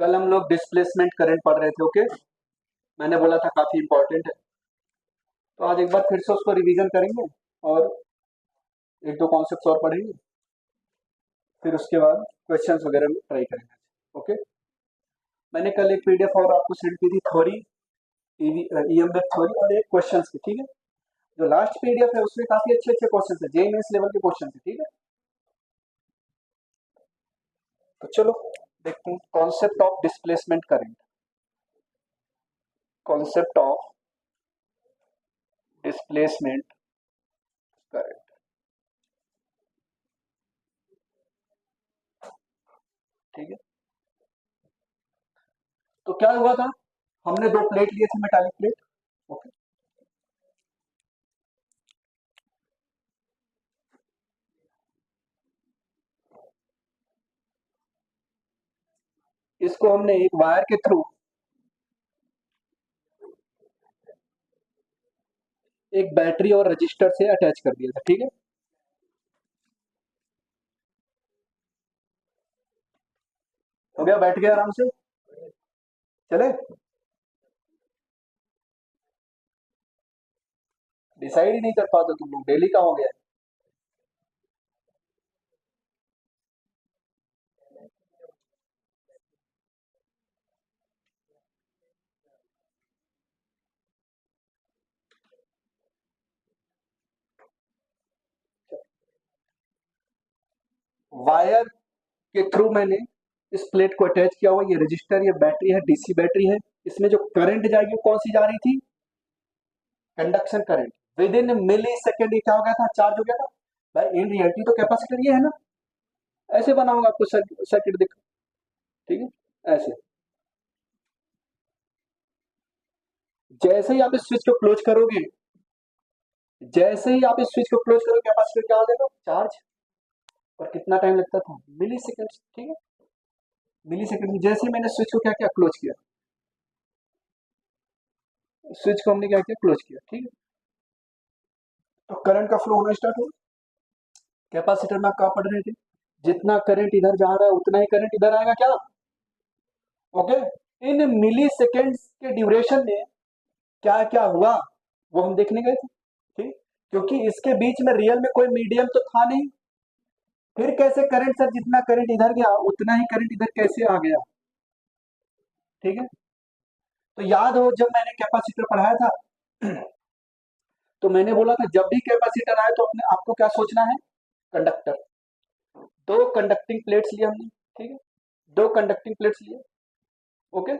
कल हम लोग डिस्प्लेसमेंट करंट पढ़ रहे थे। ओके, मैंने बोला था काफी इंपॉर्टेंट है, तो आज एक बार फिर से उसको रिवीजन करेंगे और एक दो कॉन्सेप्ट्स और पढ़ेंगे, फिर उसके बाद क्वेश्चंस वगैरह में ट्राई करेंगे। ओके, मैंने कल एक पीडीएफ और आपको सेंड की थी, थ्योरी ईएमएफ थ्योरी और एक क्वेश्चंस की। ठीक है, जो लास्ट पीडीएफ है उसमें काफी अच्छे अच्छे क्वेश्चंस है, जेईई मेंस लेवल के क्वेश्चंस है। ठीक है, तो चलो देखते हैं concept of displacement current. Concept of displacement current, ठीक है। तो क्या हुआ था, हमने दो प्लेट लिए थे, मेटालिक प्लेट। ओके, इसको हमने एक वायर के थ्रू एक बैटरी और रजिस्टर से अटैच कर दिया था। ठीक है, हो गया, बैठ गया आराम से, चले। डिसाइड ही नहीं कर पाते तुम लोग, डेली का हो गया। वायर के थ्रू मैंने इस प्लेट को अटैच किया हुआ। ये रजिस्टर, ये बैटरी है, डीसी बैटरी है। इसमें जो करंट जाएगी वो कौन सी जा रही थी, conduction current. Within millisecond ये क्या हो गया था, चार्ज हो गया था। भाई इन रियलिटी तो कैपेसिटर ये है ना, ऐसे बनाऊंगा आपको सर्किट दिख, ठीक है, ऐसे। जैसे ही आप इस स्विच को क्लोज करोगे, जैसे ही आप इस स्विच को क्लोज करोगे, कैपेसिटर क्या हो जाएगा, चार्ज। और कितना टाइम लगता था, मिली सेकेंड। ठीक है, मिली सेकेंड में जैसे ही मैंने स्विच को क्या किया, क्लोज किया, स्विच को हमने क्या किया, क्लोज किया। ठीक है, तो करंट का फ्लो होना स्टार्ट हो। कैपेसिटर में आप क्या पढ़ रहे थे, जितना करंट इधर जा रहा है उतना ही करंट इधर आएगा क्या। ओके, इन मिली सेकेंड्स के ड्यूरेशन में क्या क्या हुआ वो हम देखने गए थे। ठीक, क्योंकि इसके बीच में रियल में कोई मीडियम तो था नहीं, फिर कैसे करंट सर, जितना करंट इधर गया उतना ही करंट इधर कैसे आ गया। ठीक है, तो याद हो जब मैंने कैपेसिटर पढ़ाया था तो मैंने बोला था जब भी कैपेसिटर आए तो अपने आपको क्या सोचना है, कंडक्टर। दो कंडक्टिंग प्लेट्स लिए हमने। ठीक है, दो कंडक्टिंग प्लेट्स लिए। ओके,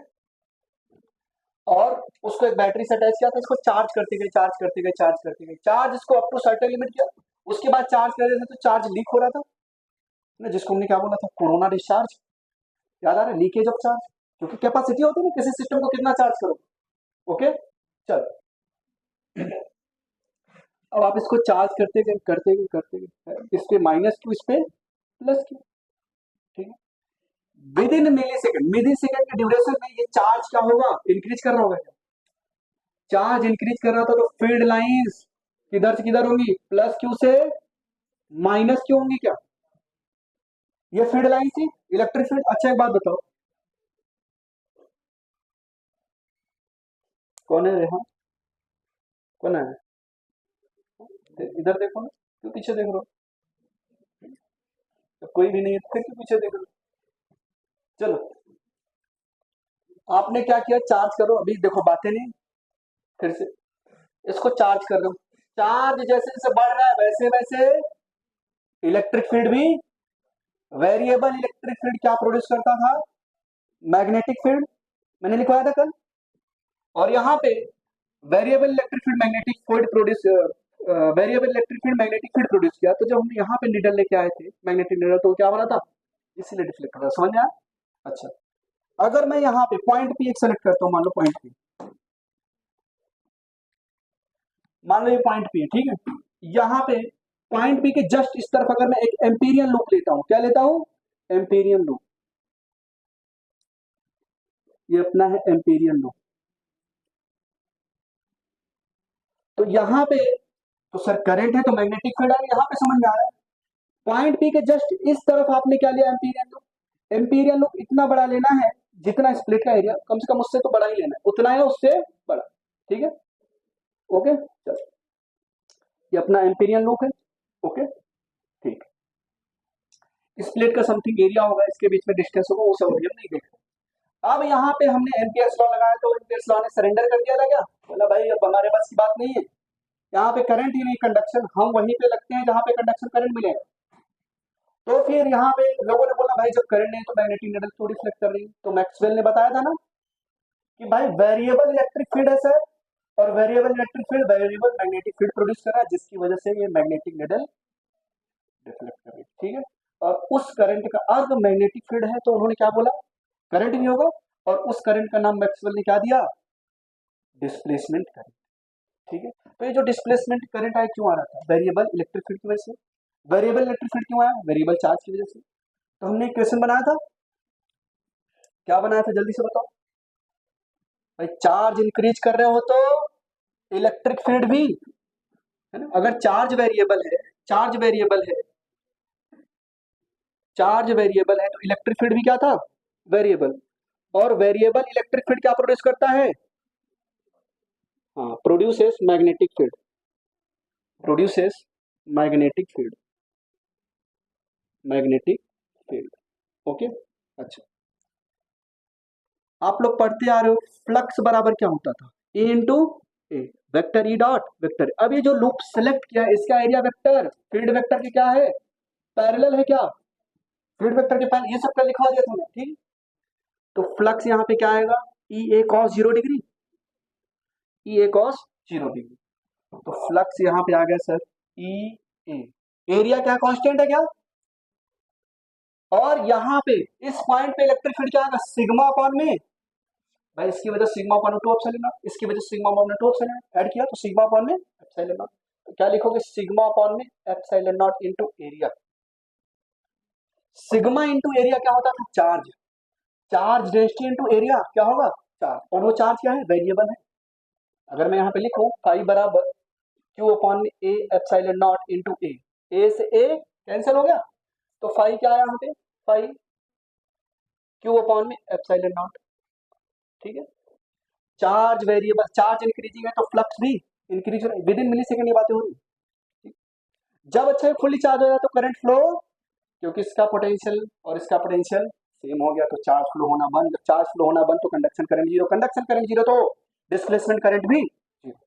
और उसको एक बैटरी से अटैच किया था, इसको चार्ज करते गए, चार्ज करते गए, चार्ज करते गए, चार्ज इसको अप टू सर्टेन लिमिट किया। उसके बाद चार्ज कर रहे थे तो चार्ज लीक हो रहा था ना, जिसको हमने क्या बोला था, कोरोना डिस्चार्ज। याद आ रहा है, लीकेज ऑफ चार्ज, क्योंकि कैपेसिटी होती है ना किसी सिस्टम को कितना चार्ज करो। ओके, चल अब आप इसको चार्ज करते गए, करते गए, करते गए, इस पे माइनस टू, इस पे प्लस टू। ठीक है, विद इन मिली सेकेंड के ड्यूरेशन में ये चार्ज क्या होगा, इंक्रीज कर रहा होगा। चार्ज इंक्रीज कर रहा था तो फील्ड लाइंस किधर से किधर होंगी, प्लस क्यू से माइनस क्यू होंगी क्या, ये फील्ड लाइन थी, इलेक्ट्रिक फील्ड। अच्छा एक बात बताओ, कौन है रेहान, कौन है, इधर देखो ना, क्यों पीछे देख रहे हो, तो कोई भी नहीं है तो फिर क्यों पीछे देख रहे हो। चलो, आपने क्या किया, चार्ज करो, अभी देखो बातें नहीं, फिर से इसको चार्ज कर रहे हो। चार्ज जैसे जैसे बढ़ रहा है वैसे वैसे इलेक्ट्रिक फील्ड भी, वेरिएबल इलेक्ट्रिक फील्ड क्या प्रोड्यूस करता था, मैग्नेटिक फील्ड, मैंने लिखवाया था कल। और यहाँ पे variable electric field magnetic field produce, variable electric field magnetic field produce किया। तो जब हम यहाँ पे नीडल लेके आए थे, मैग्नेटिक नीडल, तो क्या बना था, इसीलिए डिफ्लेक्ट कर रहा, समझ में आया। अच्छा, अगर मैं यहाँ पे पॉइंट पी एक सेलेक्ट करता हूँ, मान लो पॉइंट पी, मान लो ये पॉइंट पी है। ठीक है, यहाँ पे पॉइंट पी के जस्ट इस तरफ अगर मैं एक एम्पीरियन लूप लेता हूँ, क्या लेता हूँ, एम्पीरियन लूप, ये अपना है एम्पीरियन लूप। तो यहाँ पे तो सर करंट है तो मैग्नेटिक फील्ड है, यहाँ पे समझ में आ रहा है। पॉइंट पी के जस्ट इस तरफ आपने क्या लिया, एम्पीरियन लूप। एम्पीरियन लूप इतना बड़ा लेना है जितना इस प्लेट का एरिया कम से कम उससे तो बड़ा ही लेना है, उतना है उससे बड़ा। ठीक है, ओके चलो, ये अपना एम्पीरियल लूप है। ओके ठीक, इस प्लेट का समथिंग एरिया होगा, इसके बीच में डिस्टेंस होगा, वो सब हम नहीं देखते। अब यहाँ पे हमने एम्पियर्स लॉ लगाया, तो एम्पियर्स लॉ ने सरेंडर कर दिया था क्या, बोला भाई अब हमारे पास की बात नहीं है, यहाँ पे करंट ही नहीं कंडक्शन, हम वहीं पे लगते हैं जहाँ पे कंडक्शन करंट मिलेगा। तो फिर यहाँ पे लोगों ने बोला भाई जब करंट नहीं तो मैग्नेटिक नीडल थोड़ी फ्लेक्ट कर रही है, तो मैक्सवेल ने बताया था ना कि भाई वेरिएबल इलेक्ट्रिक फील्ड है सर, और variable electric field variable magnetic field produce कर रहा है, जिसकी वजह से ये मैग्नेटिक नीडल रिफ्लेक्ट कर रही है। ठीक है, और उस करंट का अर्थ मैग्नेटिक फील्ड है, तो उन्होंने क्या बोला, करंट नहीं होगा, और उस करंट का नाम मैक्सवेल ने क्या दिया, डिस्प्लेसमेंट करंट। ठीक है, तो ये जो डिस्प्लेसमेंट करंट आया क्यों आ रहा था, वेरिएबल इलेक्ट्रिक फील्ड की वजह से। वेरिएबल इलेक्ट्रिक फील्ड क्यों आया, वेरिएबल चार्ज की वजह से। तो हमने इक्वेशन बनाया था, क्या बनाया था जल्दी से बताओ भाई, चार्ज इंक्रीज कर रहे हो तो इलेक्ट्रिक फील्ड भी, है ना, अगर चार्ज वेरिएबल है, चार्ज वेरिएबल है, चार्ज वेरिएबल है तो इलेक्ट्रिक फील्ड भी क्या था, वेरिएबल। और वेरिएबल इलेक्ट्रिक फील्ड क्या प्रोड्यूस करता है, हाँ, produces magnetic field, produces magnetic field, magnetic field. Okay अच्छा, आप लोग पढ़ते आ रहे हो फ्लक्स बराबर क्या होता था, ए इंटू ए, वेक्टर ई डॉट वेक्टर। अब ये जो लूप सेलेक्ट किया है इसका एरिया वेक्टर फील्ड वेक्टर के क्या है, पैरेलल है क्या, फील्ड वेक्टर के पैरेलल, ये सब का लिखवा दिया था, ठीक। तो फ्लक्स यहाँ पे क्या आएगा, ई ए कॉस 0 डिग्री, ई ए कॉस 0 डिग्री। तो फ्लक्स यहाँ पे आ गया सर ई ए, एरिया क्या कांस्टेंट है क्या, और यहाँ पे इस पॉइंट पे इलेक्ट्रिक फील्ड क्या आएगा, सिग्मा अपॉन में, भाई इसकी वजह सिग्मा अपॉन 2 एप्सिलॉन नॉट, इसकी वजह sigma upon 2 epsilon not, add किया तो सिग्मा अपॉन में एप्सिलॉन नॉट। तो क्या लिखोगे, सिग्मा अपॉन में epsilon not into area. Sigma into area क्या होता था, charge, charge density into area क्या होगा, चार्ज, और वो चार्ज क्या है, वेरिएबल है। अगर मैं यहाँ पे लिखूं फाई बराबर क्यू अपॉन में ए एप्सिलॉन नॉट इनटू ए से ए कैंसिल हो गया, तो फाई क्या आया यहाँ पे, फाई क्यू अपॉन में एप्सिलॉन नॉट। ठीक है, चार्ज वेरिएबल, चार्ज इंक्रीजिंग है तो फ्लक्स भी इंक्रीज हो रहा है, विद इन मिली सेकेंड ये बातें हो रही। जब अच्छा फुली चार्ज हो जाए तो करंट फ्लो, क्योंकि इसका पोटेंशियल और इसका पोटेंशियल सेम हो गया, तो चार्ज फ्लो होना बंद, चार्ज फ्लो होना बंद तो conduction current zero, conduction current zero तो डिस्प्लेसमेंट करंट भी जीरो।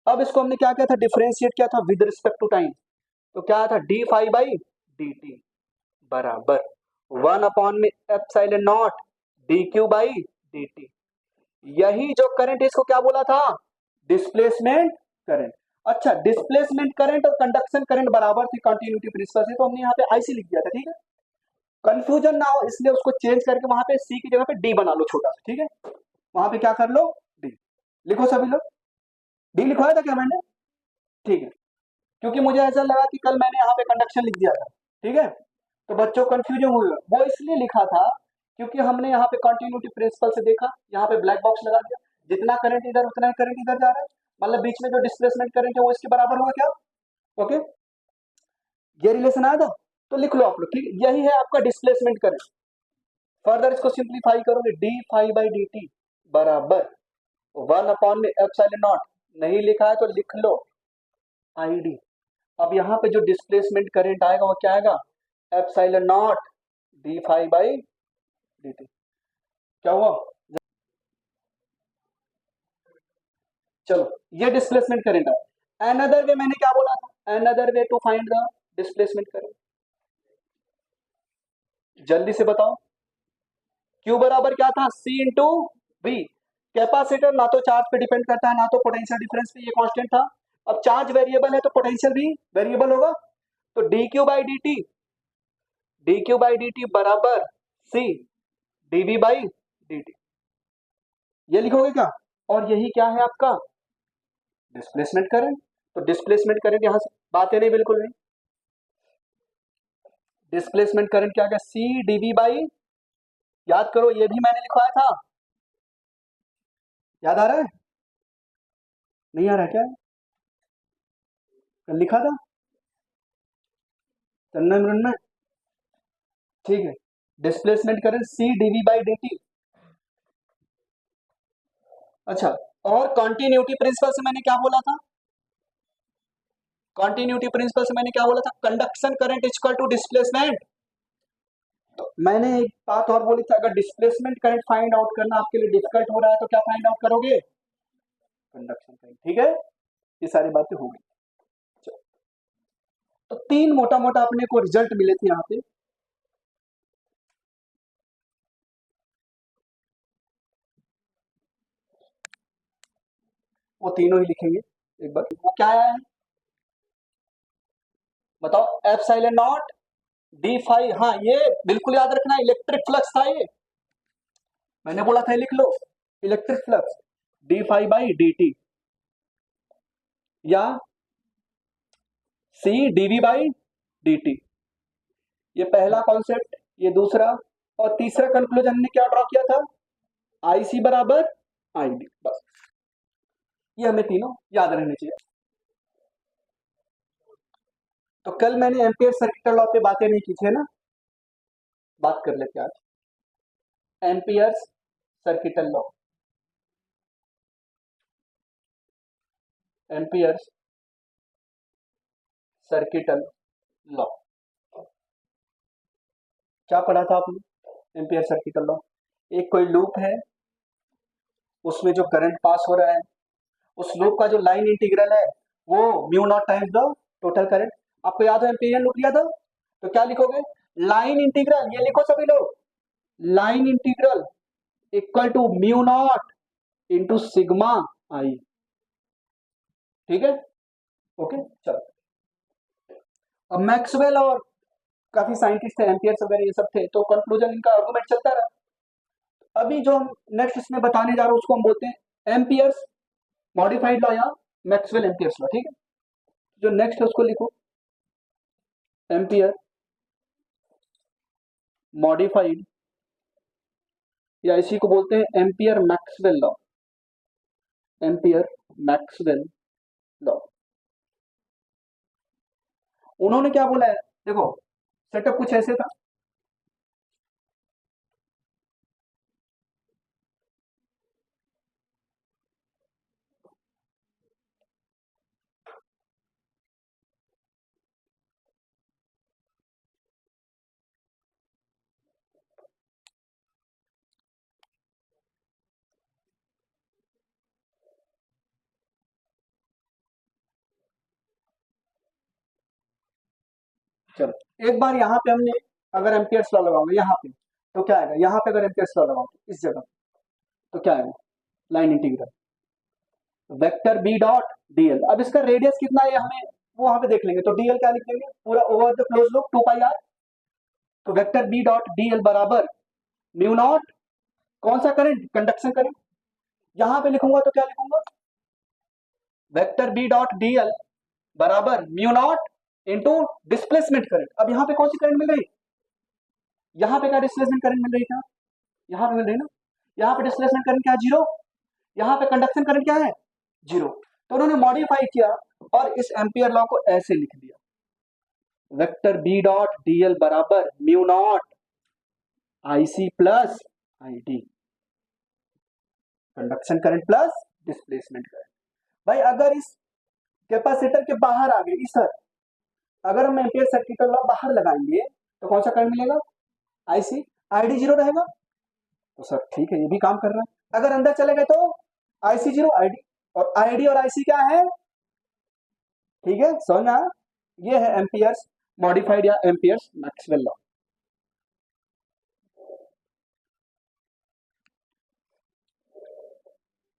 अब इसको हमने क्या किया था, डिफरेंशिएट किया था विद रिस्पेक्ट टू टाइम, तो क्या था, d phi by D T बराबर 1 अपॉन में epsilon naught d Q by D t. यही जो करंट इसको क्या बोला था, डिस्प्लेसमेंट करंट। अच्छा, डिस्प्लेसमेंट करंट और कंडक्शन करंट बराबर थे कंटिन्यूटी प्रिंसिपल से, तो हमने यहाँ पे आईसी लिख दिया था। ठीक है, कंफ्यूजन ना हो इसलिए उसको चेंज करके वहां पे सी की जगह पे डी बना लो छोटा सा। ठीक है, वहां पे क्या कर लो, डी लिखो सभी लोग, डी लिखवाया था क्या मैंने, ठीक है, क्योंकि मुझे ऐसा लगा कि कल मैंने यहाँ पे कंडक्शन लिख दिया था। ठीक है, तो बच्चों कंफ्यूजन हुई, वो इसलिए लिखा था क्योंकि हमने यहाँ पे कंटिन्यूटी प्रिंसिपल से देखा, यहाँ पे ब्लैक बॉक्स लगा दिया, जितना करंट इधर उतना ही करंट इधर जा रहा है, मतलब बीच में जो डिस्प्लेसमेंट करंट है वो इसके बराबर हुआ क्या। ओके, ये रिलेशन आया था, तो लिख लो आप लोग। ठीक, यही है आपका डिस्प्लेसमेंट करंट। फर्दर इसको सिंप्लीफाई करोगे, d phi by D T बराबर 1 अपॉन में एप्सिलॉन नॉट, नहीं लिखा है तो लिख लो आई डी। अब यहाँ पे जो डिस्प्लेसमेंट करंट आएगा वो क्या आएगा, epsilon naught d phi by D t. क्या हुआ, चलो ये डिस्प्लेसमेंट करंट है। अनदर वे मैंने क्या बोला था, another way to find the displacement current, जल्दी से बताओ। क्यू बराबर क्या था, सी इंटू वी। कैपेसिटर ना तो चार्ज पे डिपेंड करता है ना तो पोटेंशियल डिफरेंस पे, ये कांस्टेंट था। अब चार्ज वेरिएबल है तो पोटेंशियल भी वेरिएबल होगा, तो D Q by D T, D Q by D T बराबर सी डीवी बाई डी टी, ये लिखोगे क्या, और यही क्या है आपका डिस्प्लेसमेंट करंट। तो डिस्प्लेसमेंट करंट यहां से बातें नहीं, बिल्कुल नहीं, डिस्प्लेसमेंट करंट क्या गया, सी डीवी बाई, याद करो ये भी मैंने लिखवाया था, याद आ रहा है, नहीं आ रहा क्या, कल लिखा था चंदन में, ठीक है, displacement current c DV by D t अच्छा, और कॉन्टिन्यूटी प्रिंसिपल से मैंने क्या बोला था? कॉन्टिन्यूटी प्रिंसिपल से मैंने क्या बोला था? Conduction current equal to displacement. तो मैंने एक बात और बोली थी, अगर डिस्प्लेसमेंट करंट फाइंड आउट करना आपके लिए डिफिकल्ट हो रहा है तो क्या फाइंड आउट करोगे? Conduction current. ठीक है, ये सारी बातें हो गई। तो तीन मोटा मोटा अपने को रिजल्ट मिले थे यहाँ पे। वो तीनों ही लिखेंगे एक बार। वो क्या है बताओ? Epsilon naught d phi. हाँ, ये बिल्कुल याद रखना, इलेक्ट्रिक फ्लक्स था ये, मैंने बोला था लिख लो, electric flux D phi by D T, या C DV by D T. ये पहला कॉन्सेप्ट, ये दूसरा, और तीसरा कंक्लूजन ने क्या ड्रॉ किया था? आई सी बराबर आई डी। बस ये हमें तीनों याद रहने चाहिए। तो कल मैंने एम्पियर सर्किटल लॉ पे बातें नहीं की थी ना, बात कर लेते आज ampere circuital law. Ampere circuital law क्या पढ़ा था आपने? एम्पियर सर्किटल लॉ, एक कोई लूप है, उसमें जो करंट पास हो रहा है, उस लूप का जो लाइन इंटीग्रल है वो mu naught times the total current. आपको याद है एम्पिरियन लूप लिया था, तो क्या लिखोगे? लाइन इंटीग्रल, ये लिखो सभी लोग, line integral equal to mu nought into sigma I. ठीक है, ओके चलो। अब मैक्सवेल और काफी साइंटिस्ट थे, एम्पियर्स वगैरह ये सब थे, तो कंक्लूजन इनका आर्गुमेंट चलता रहा। अभी जो हम नेक्स्ट इसमें बताने जा रहे हैं उसको हम बोलते हैं एम्पियर्स मॉडिफाइड लॉ या मैक्सवेल एम्पियर्स लॉ। ठीक है, जो नेक्स्ट है उसको लिखो, एम्पियर मॉडिफाइड, या इसी को बोलते हैं ampere Maxwell law. Ampere Maxwell law, उन्होंने क्या बोला है? देखो, सेटअप कुछ ऐसे था, चलो एक बार यहाँ पे हमने अगर एम्पियर्स लॉ लगाओगे यहाँ पे तो क्या आएगा? यहाँ पे अगर एम्पियर्स लॉ लगाओगे इस जगह तो क्या आएगा? Line integral vector B dot d l. अब इसका रेडियस कितना है हमें वो वहां पे देख लेंगे, तो डीएल क्या लिख देंगे? पूरा over the close loop 2 pi r. तो वेक्टर बी डॉट डीएल बराबर म्यू नॉट, कौन सा करंट? Conduction current. यहां पे लिखूंगा तो क्या लिखूंगा? वेक्टर बी डॉट डीएल बराबर mu nought into displacement current. अब यहाँ पे कौन सी करंट मिल रही? यहाँ पे क्या डिस्प्लेसमेंट करंट मिल रही था? यहाँ पे मिल रही ना, यहाँ पे डिस्प्लेसमेंट करंट क्या? जीरो। यहाँ पे कंडक्शन करंट क्या है? जीरो। तो उन्होंने मॉडिफाई किया और इस एम्पियर लॉ को ऐसे लिख दिया, वेक्टर बी डॉट डीएल बराबर mu not IC plus ID, conduction current plus displacement current. भाई अगर इस कैपेसिटर के बाहर आ गए इस, अगर हम एम्पियर सर्किट लॉ बाहर लगाएंगे तो कौन सा करंट मिलेगा? आईसी। आईडी जीरो रहेगा। तो सर ठीक है, ये भी काम कर रहा है। अगर अंदर चले गए तो आईसी जीरो आईडी, और आईडी और आईसी क्या है? ठीक है, समझना, ये है एम्पियर्स मॉडिफाइड या एम्पियर्स मैक्सवेल लॉ।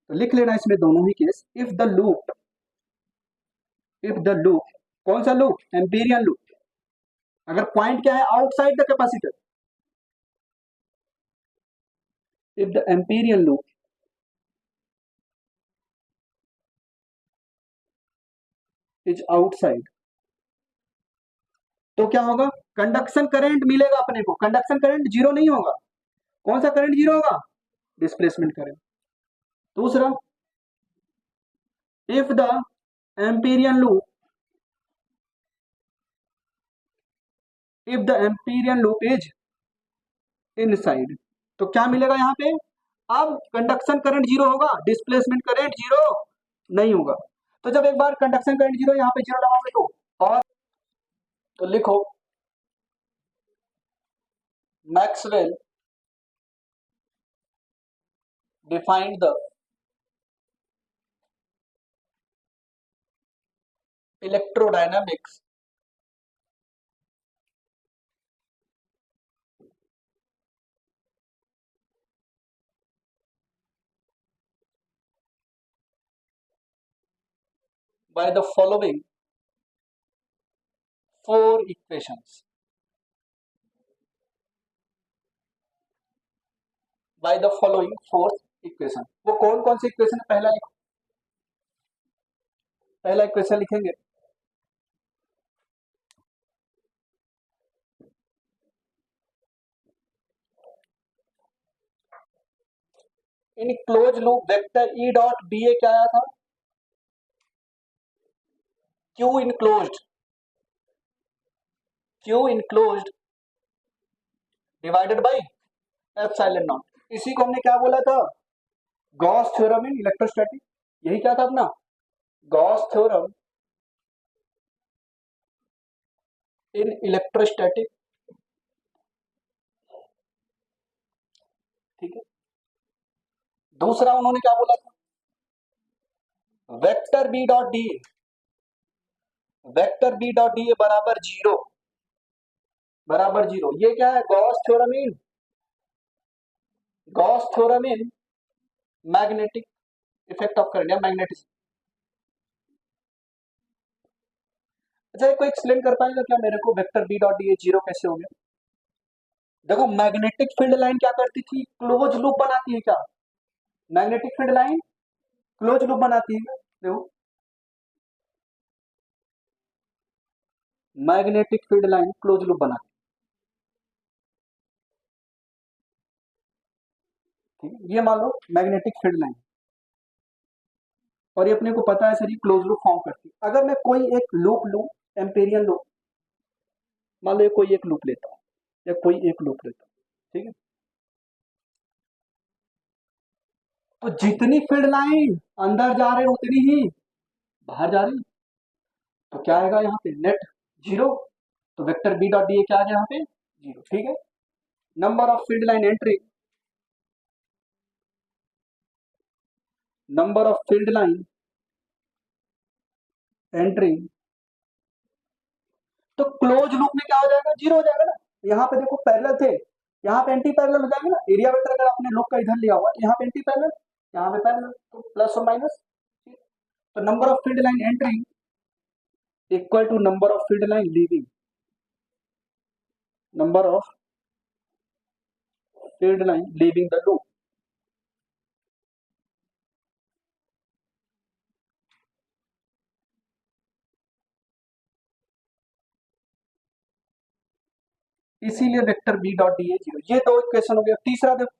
तो लिख लेना इसमें दोनों ही case. If the loop, if the loop, कौन सा लूप? Amperian loop. अगर पॉइंट क्या है? Outside the capacitor. If the Amperian loop is outside, तो क्या होगा? कंडक्शन करंट मिलेगा अपने को। कंडक्शन करंट जीरो नहीं होगा। कौन सा करंट जीरो होगा? Displacement current. दूसरा, if the Amperian loop, if the Amperian loop is inside, तो क्या मिलेगा यहाँ पे? अब कंडक्शन करंट जीरो होगा, डिस्प्लेसमेंट करंट जीरो नहीं होगा। तो जब एक बार कंडक्शन करंट जीरो यहाँ पे जीरो लगाओगे तो, और तो लिखो Maxwell defined the electrodynamics by the following four equations. By the following four equation. वो कौन कौन सी इक्वेशन है? पहला इक्वेशन लिखेंगे, in close loop vector E dot B A क्या आया था? Q enclosed divided by epsilon nought. इसी को हमने क्या बोला था? Gauss theorem in electrostatic. यही क्या था अपना? Gauss theorem in electrostatic. ठीक है। दूसरा उन्होंने क्या बोला था? Vector B dot D A, vector B dot D A बराबर जीरो, बराबर जीरो। ये क्या है? Gauss theorem in magnetic effect of current या मैग्नेटिज्म। अच्छा, कोई एक्सप्लेन कर पाएगा क्या मेरे को vector B dot D A zero कैसे हो गया? देखो मैग्नेटिक फील्ड लाइन क्या करती थी? क्लोज लूप बनाती है। क्या magnetic field line close loop बनाती है? देखो magnetic field line close loop बनाती है। ठीक है, ये मान लो मैग्नेटिक फील्ड लाइन, और ये अपने को पता है सर ये क्लोज लूप फॉर्म करती है। अगर मैं कोई एक लूप लूं, एम्पेरियन लूप, मान लो ये कोई एक लूप लेता हूं, या कोई एक लूप लेता हूं, ठीक है, तो जितनी फील्ड लाइन अंदर जा रही है उतनी ही बाहर जा रही है। तो क्या आएगा यहाँ पे? Net zero. तो vector B dot D A क्या आ गया यहाँ पे? जीरो। ठीक है। Number of field line entry, number of field line entry, तो क्लोज लूप में क्या हो जाएगा? जीरो हो जाएगा ना। यहाँ पे देखो पैरेलल थे, यहाँ पे एंटी पैरेलल हो जाएंगे ना। एरिया वेक्टर अगर आपने लूप का इधर लिया हुआ, यहाँ पे एंटी पैरेलल, यहाँ पे पैरेलल, तो प्लस और माइनस। तो number of field line entry equal to number of field line leaving, number of field line leaving the loop. इसीलिए vector B dot D A zero. ये दो इक्वेशन हो गया। तीसरा देखो,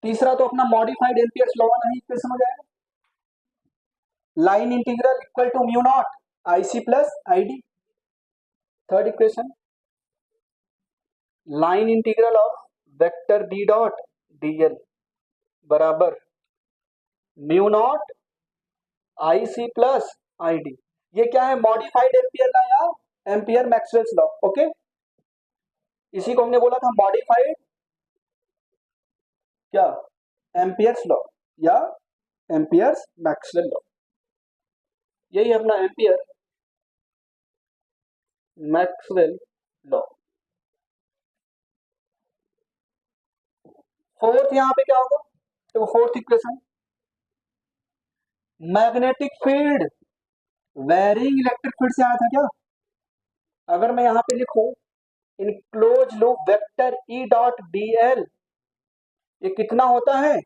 तीसरा तो अपना मॉडिफाइड एम्पियर्स लॉ वाला ही इक्वेशन हो जाएगा। Line integral equal to mu nought I C plus I D. Third equation, line integral of vector B dot D L बराबर mu nought I C plus I D. ये क्या है? Modified Ampere law या Ampere Maxwell's law. Okay, इसी को हमने बोला था मॉडिफाइड क्या? एम्पियर्स लॉ या एम्पियर्स मैक्सवेल लॉ। यही अपना एम्पियर मैक्सवेल लॉ। फोर्थ यहां पे क्या होगा? तो fourth equation, magnetic field varying electric field से आया था क्या? अगर मैं यहां पे लिखूं in close loop vector E dot D L, ये कितना होता है?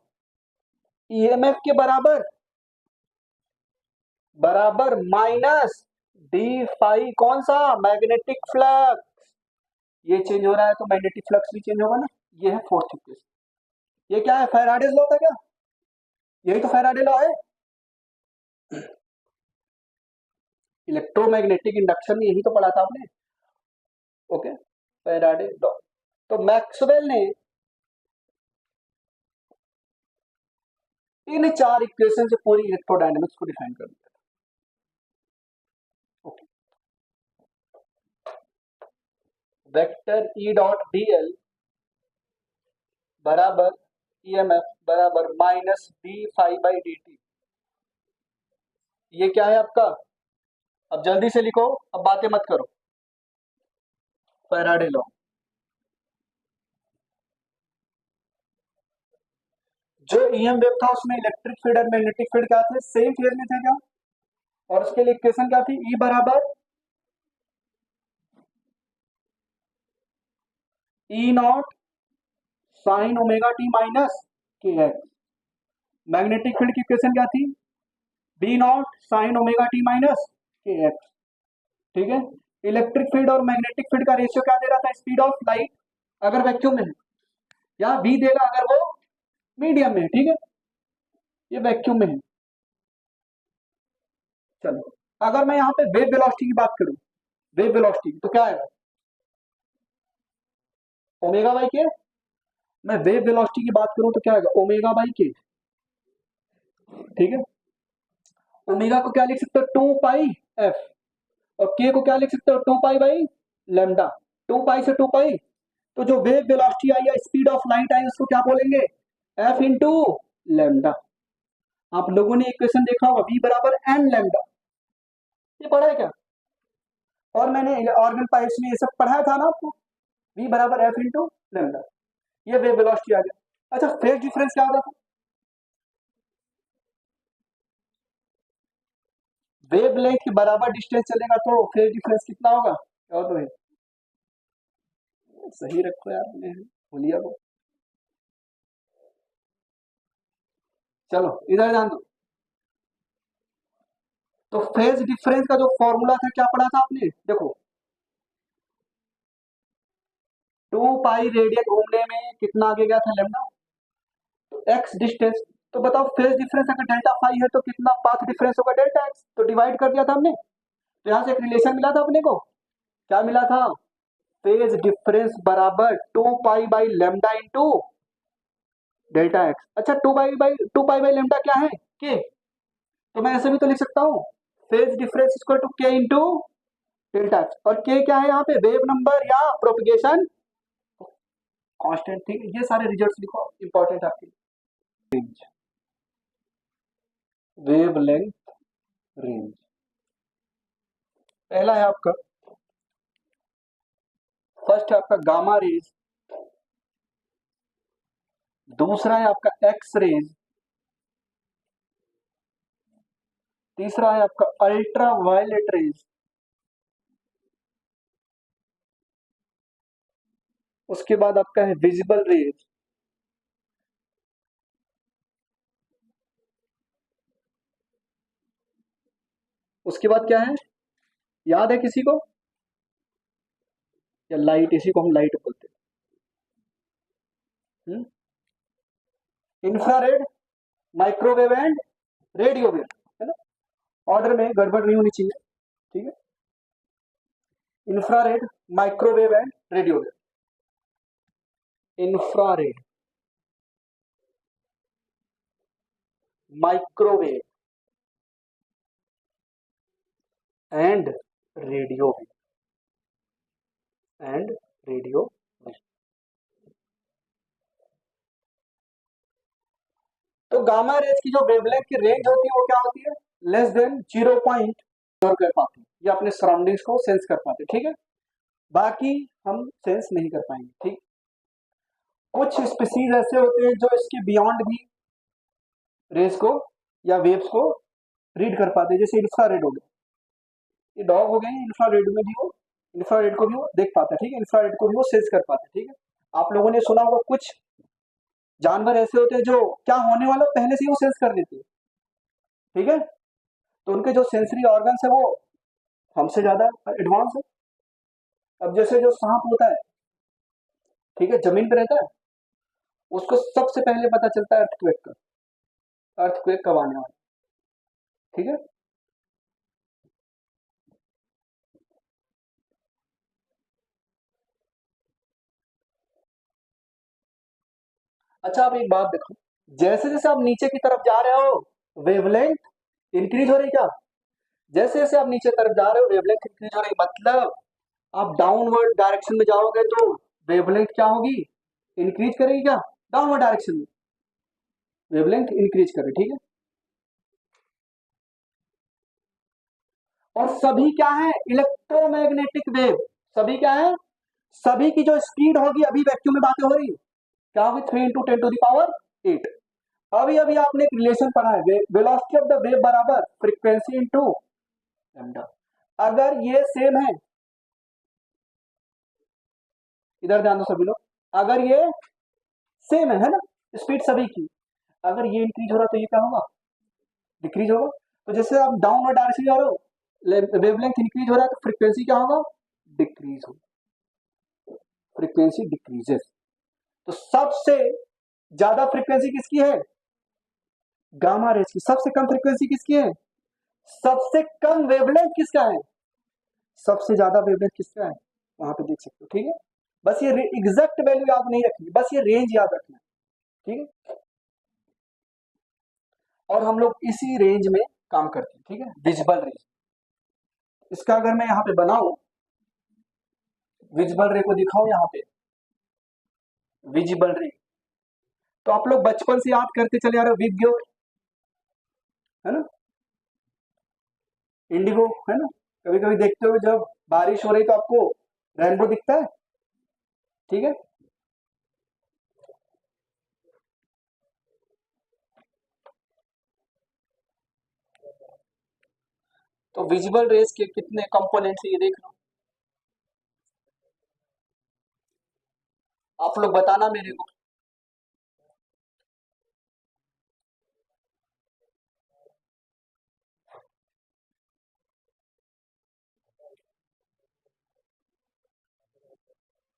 ईएमएफ के बराबर, बराबर माइनस डी फाई, कौन सा? Magnetic flux. ये चेंज हो रहा है तो मैग्नेटिक फ्लक्स भी चेंज होगा ना। ये है फोर्थ इक्वेशन। ये क्या है? फैराडेज लॉ था क्या? यही तो फैराडे लॉ है। इलेक्ट्रोमैग्नेटिक इंडक्शन में यही तो पढ़ा था आपने। Okay, Faraday law. तो मैक्सवेल ने इन चार इक्वेशन से पूरी इलेक्ट्रोडायनेमिक्स को डिफाइन कर दिया। ओके, वेक्टर ई डॉट डी एल बराबर ईएमएफ बराबर minus d phi by D T. ये क्या है आपका? अब जल्दी से लिखो, अब बातें मत करो। Faraday law. जो ईएम वेव था उसमें इलेक्ट्रिक फील्ड और मैग्नेटिक फील्ड क्या थे? सेम फेज में थे क्या? और उसके लिए इक्वेशन क्या थी? ई बराबर E nought sine omega T minus K X. Magnetic field की इक्वेशन क्या थी? B nought sine omega T minus K X. ठीक है, इलेक्ट्रिक फील्ड और मैग्नेटिक फील्ड का रेशियो क्या दे रहा था? स्पीड ऑफ लाइट अगर वैक्यूम में है, या बी देगा अगर वो मीडियम में है। ठीक है, ये वैक्यूम में है। चलो, अगर मैं यहाँ पे वेव वेलोसिटी की बात करूं, वेव वेलोसिटी तो क्या आएगा? ओमेगा बाई के। मैं वेव वेलोसिटी की बात करूं तो क्या आएगा? ओमेगा बाई के। ठीक है, ओमेगा को क्या लिख सकते हो? 2 पाई एफ। और के को क्या लिख सकते हो? 2 पाई बाई लेमडा। 2 पाई से 2 पाई, तो जो वेव वेलोसिटी आई या स्पीड ऑफ लाइट आई उसको क्या बोलेंगे? F into lambda. आप लोगों ने इक्वेशन देखा होगा, v बराबर एन लेमडा। ये पढ़ा है क्या? और मैंने ऑर्गन पाइप्स में ये सब पढ़ाया था ना आपको, v बराबर एफ इंटू लेमडा। ये वेव वेलोसिटी आ गया। अच्छा, फेज डिफरेंस क्या होता था? वेव लेंथ के बराबर डिस्टेंस चलेगा तो फेज डिफरेंस कितना होगा? और तो है, सही रखो यार, मैंने भूलिया वो। चलो इधर जान दो। तो फेज डिफरेंस का जो फॉर्मूला था क्या पढ़ा था आपने? देखो, 2 पाई रेडियन घूमने में कितना आगे गया था? लेमडा। तो एक्स डिस्टेंस, तो बताओ फेज डिफरेंस अगर डेल्टा फाई है तो कितना पाथ डिफरेंस होगा? Delta x. तो डिवाइड कर दिया था हमने, तो यहां से एक रिलेशन मिला था अपने को। क्या मिला था? फेज डिफरेंस बराबर 2 pi by lambda into delta x. अच्छा, 2 पाई बाई लेमडा क्या है? के। तो मैं ऐसे भी तो लिख सकता हूँ, फेज डिफरेंस इक्वल टू के इंटू डेल्टा एक्स। और के क्या है यहाँ पे? वेव नंबर या प्रोपगेशन कांस्टेंट। ठीक है, ये सारे रिजल्ट्स लिखो, इंपॉर्टेंट आपके लिए। वेव लेंथ रेंज पहला है आपका, फर्स्ट है आपका गामा रेज, दूसरा है आपका एक्स रेज, तीसरा है आपका अल्ट्रा वायलेट रेज, उसके बाद आपका है विजिबल रेज, उसके बाद क्या है? याद है किसी को? या लाइट, इसी को हम लाइट बोलते हैं। Infrared, microwave and radio wave, है ना? ऑर्डर में गड़बड़ नहीं होनी चाहिए। ठीक है, infrared, microwave and radio wave. Infrared, microwave and radio wave, and radio wave. तो गामा रेज की जो वेवलेंथ की रेंज होती है वो क्या होती है? लेस देन 0 कर पाती है, या अपने सराउंडिंग्स को सेंस कर पाते। ठीक है, बाकी हम सेंस नहीं कर पाएंगे। ठीक, कुछ स्पीसीज ऐसे होते हैं जो इसके बियॉन्ड भी रेस को या वेव्स को रीड कर पाते हैं, जैसे इंफ्रारेड हो गया। ये डॉग हो गए, इंफ्रारेड में भी वो, इंफ्रारेड को भी वो देख पाता है। ठीक है, इंफ्रारेड को भी वो सेंस कर पाता है। ठीक है, आप लोगों ने सुना होगा कुछ जानवर ऐसे होते हैं जो क्या होने वाला पहले से ही वो सेंस कर लेते हैं। ठीक है, तो उनके जो सेंसरी ऑर्गन्स है वो हमसे ज्यादा एडवांस है। अब जैसे जो सांप होता है, ठीक है, जमीन पे रहता है, उसको सबसे पहले पता चलता है अर्थक्वेक का, अर्थक्वेक कब आने वाला। ठीक है, अच्छा आप एक बात देखो, जैसे जैसे आप नीचे की तरफ जा रहे हो वेवलेंथ इंक्रीज हो रही क्या? जैसे जैसे आप नीचे तरफ जा रहे हो वेवलेंथ इंक्रीज हो रही, मतलब आप डाउनवर्ड डायरेक्शन में जाओगे तो वेवलेंथ क्या होगी? इंक्रीज करेगी क्या? डाउनवर्ड डायरेक्शन में वेवलेंथ इंक्रीज करे, ठीक है। और सभी क्या है? Electromagnetic wave. सभी क्या है? सभी की जो स्पीड होगी, अभी वैक्यूम में बातें हो रही है, क्या होगी? 3 × 10⁸ अभी अभी आपने एक रिलेशन पढ़ा है, वेलोसिटी ऑफ द वेव बराबर फ्रीक्वेंसी इनटू लैम्डा। अगर ये सेम है, इधर ध्यान दो सभी लोग, अगर ये सेम है ना, स्पीड सभी की, अगर ये इंक्रीज हो रहा तो ये क्या होगा? डिक्रीज होगा। तो जैसे आप डाउनवर्ड डायरेक्शन जा रहे हो, वेवलेंथ इंक्रीज हो रहा है तो फ्रीक्वेंसी क्या होगा? डिक्रीज होगा, फ्रीक्वेंसी डिक्रीजेस। तो सबसे ज्यादा फ्रीक्वेंसी किसकी है? गामा रेज की। सबसे कम फ्रीक्वेंसी किसकी है? सबसे कम वेवलेंथ किसका है? सबसे ज्यादा वेवलेंथ किसका है? वहां पे देख सकते हो, ठीक है। बस ये एग्जैक्ट वैल्यू याद नहीं रखनी, बस ये रेंज याद रखना, ठीक है। और हम लोग इसी रेंज में काम करते हैं, ठीक है, विजिबल रेंज। इसका अगर मैं यहाँ पे बनाऊं, विजिबल रे को दिखाऊं यहाँ पे, विजिबल रे, तो आप लोग बचपन से याद करते चले आ रहे हो, विग्यो है ना, इंडिगो है ना, कभी कभी देखते हो जब बारिश हो रही तो आपको रेनबो दिखता है, ठीक है। तो विजिबल रेस के कितने कंपोनेंट्स ये देख लो, आप लोग बताना मेरे को।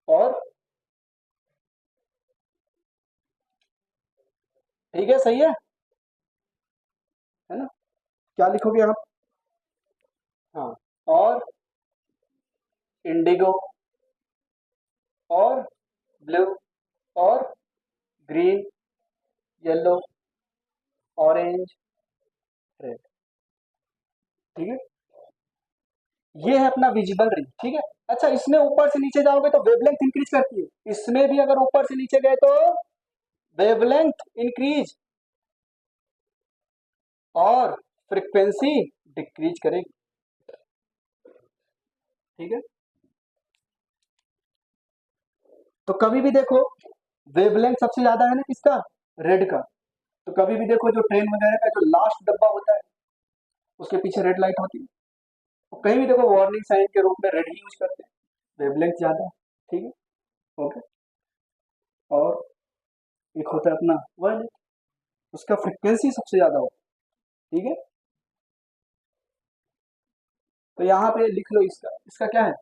और ठीक है, सही है ना, क्या लिखोगे आप? हाँ, और इंडिगो और ब्लू और ग्रीन, येलो, ऑरेंज, रेड, ठीक है। ये है अपना विजिबल रिंग, ठीक है। अच्छा, इसमें ऊपर से नीचे जाओगे तो वेवलेंथ इंक्रीज करती है, इसमें भी अगर ऊपर से नीचे गए तो वेवलेंथ इंक्रीज और फ्रीक्वेंसी डिक्रीज करेगी, ठीक है। तो कभी भी देखो वेवलेंथ सबसे ज्यादा है ना किसका? रेड का। तो कभी भी देखो जो ट्रेन वगैरह का जो लास्ट डब्बा होता है उसके पीछे रेड लाइट होती है, तो कहीं भी देखो वार्निंग साइन के रूप में रेड ही यूज करते हैं, वेवलेंथ ज्यादा है, ठीक है, ओके। और एक होता है अपना वर्ड, उसका फ्रिक्वेंसी सबसे ज्यादा होता है, ठीक है। तो यहाँ पे लिख लो, इसका इसका क्या है?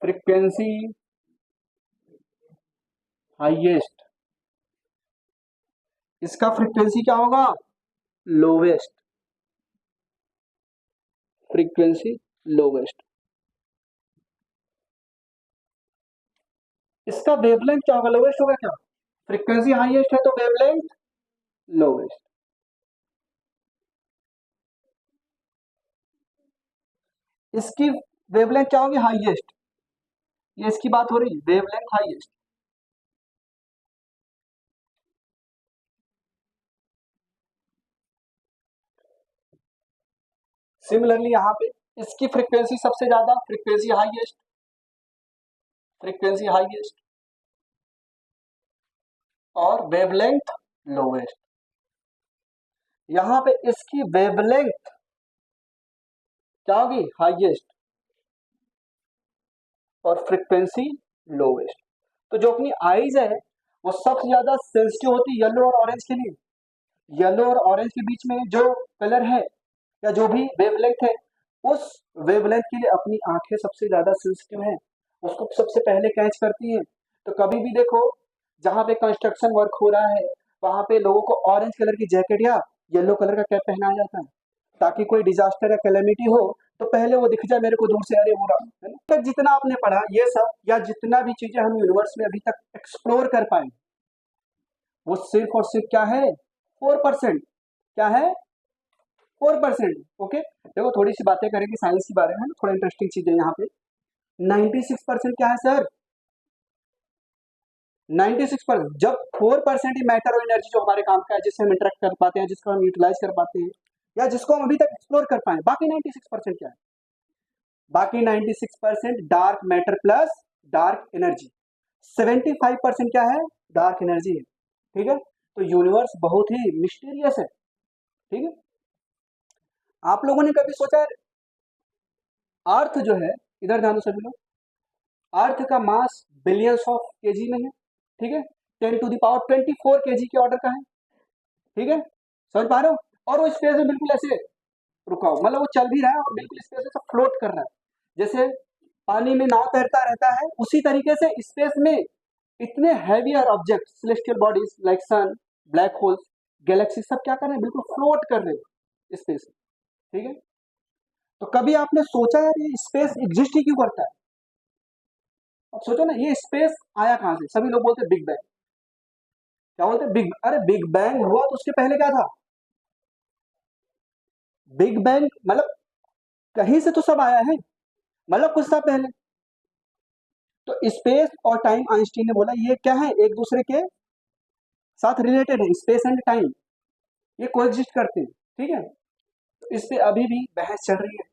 फ्रिक्वेंसी हाईएस्ट, इसका फ्रिक्वेंसी क्या होगा? Lowest, frequency lowest. इसका वेवलेंथ क्या होगा? लोवेस्ट होगा क्या? फ्रीक्वेंसी हाईएस्ट है तो वेवलेंथ लोवेस्ट। इसकी वेवलेंथ क्या होगी? हाईएस्ट। ये इसकी बात हो रही है, वेवलेंथ हाईएस्ट। सिमिलरली यहाँ पे इसकी फ्रीक्वेंसी सबसे ज्यादा, फ्रीक्वेंसी हाईएस्ट, फ्रीक्वेंसी हाईएस्ट और वेवलेंथ लोवेस्ट। यहाँ पे इसकी वेवलेंथ क्या होगी? हाईएस्ट और फ्रीक्वेंसी लोवेस्ट। तो जो अपनी आईज है वो सबसे ज्यादा सेंसिटिव होती है येलो और ऑरेंज के लिए। येलो और ऑरेंज के बीच में जो कलर है या जो भी वेवलेंथ है, उस वेवलेंथ के लिए अपनी आंखें सबसे ज्यादा सेंसिटिव हैं, उसको सबसे पहले कैच करती हैं। तो कभी भी देखो जहां पे कंस्ट्रक्शन वर्क हो रहा है वहां पे लोगों को ऑरेंज कलर की जैकेट या येलो कलर का कैप पहनाया जाता है, ताकि कोई डिजास्टर या कैलेमिटी हो तो पहले वो दिख जाए मेरे को दूर से, अरे वो रहा, है ना। तक जितना आपने पढ़ा ये सब या जितना भी चीजें हम यूनिवर्स में अभी तक एक्सप्लोर कर पाए, वो सिर्फ और सिर्फ क्या है, 4%। क्या है, 4%। ओके, देखो थोड़ी सी बातें करेंगे साइंस के बारे में, थोड़ा इंटरेस्टिंग चीजें यहाँ पे। 96% क्या है सर, 96%। जब 4% ही मैटर और एनर्जी जो हमारे काम का है, जिससे हम इंटरेक्ट कर पाते हैं, जिसको हम यूटिलाइज कर पाते हैं, या जिसको हम अभी तक एक्सप्लोर कर पाए, बाकी 96% क्या है, बाकी 96% dark matter plus dark energy, 75% क्या है, डार्क एनर्जी है। ठीक है, तो यूनिवर्स बहुत ही मिस्टीरियस है। ठीक है, आप लोगों ने कभी सोचा अर्थ जो है, इधर ध्यान दो सभी लोग, अर्थ का मास बिलियंस ऑफ केजी में है। ठीक है, 10⁻24 केजी के ऑर्डर का है। ठीक है, समझ पा रहे हो, और वो स्पेस में बिल्कुल ऐसे रुका हो, मतलब वो चल भी रहा है और बिल्कुल स्पेस में फ्लोट कर रहा है, जैसे पानी में नाव तैरता रहता है, उसी तरीके से स्पेस में इतने heavier object, celestial bodies like sun, black holes, galaxy, सब क्या कर रहे हैं, बिल्कुल फ्लोट कर रहे हैं स्पेस में। ठीक है, तो कभी आपने सोचा यार ये स्पेस एग्जिस्ट ही क्यों करता है? अब सोचो ना, ये स्पेस आया कहां से? सभी लोग बोलते हैं बिग बैंग। क्या बोलते हैं, बिग, अरे बिग बैंग हुआ तो उसके पहले क्या था? बिग बैंग मतलब कहीं से तो सब आया है, मतलब कुछ था पहले। तो स्पेस और टाइम, आइंस्टीन ने बोला ये क्या है, एक दूसरे के साथ रिलेटेड है, स्पेस एंड टाइम ये कोएग्जिस्ट करते हैं। ठीक है, तो इस पे अभी भी बहस चल रही है,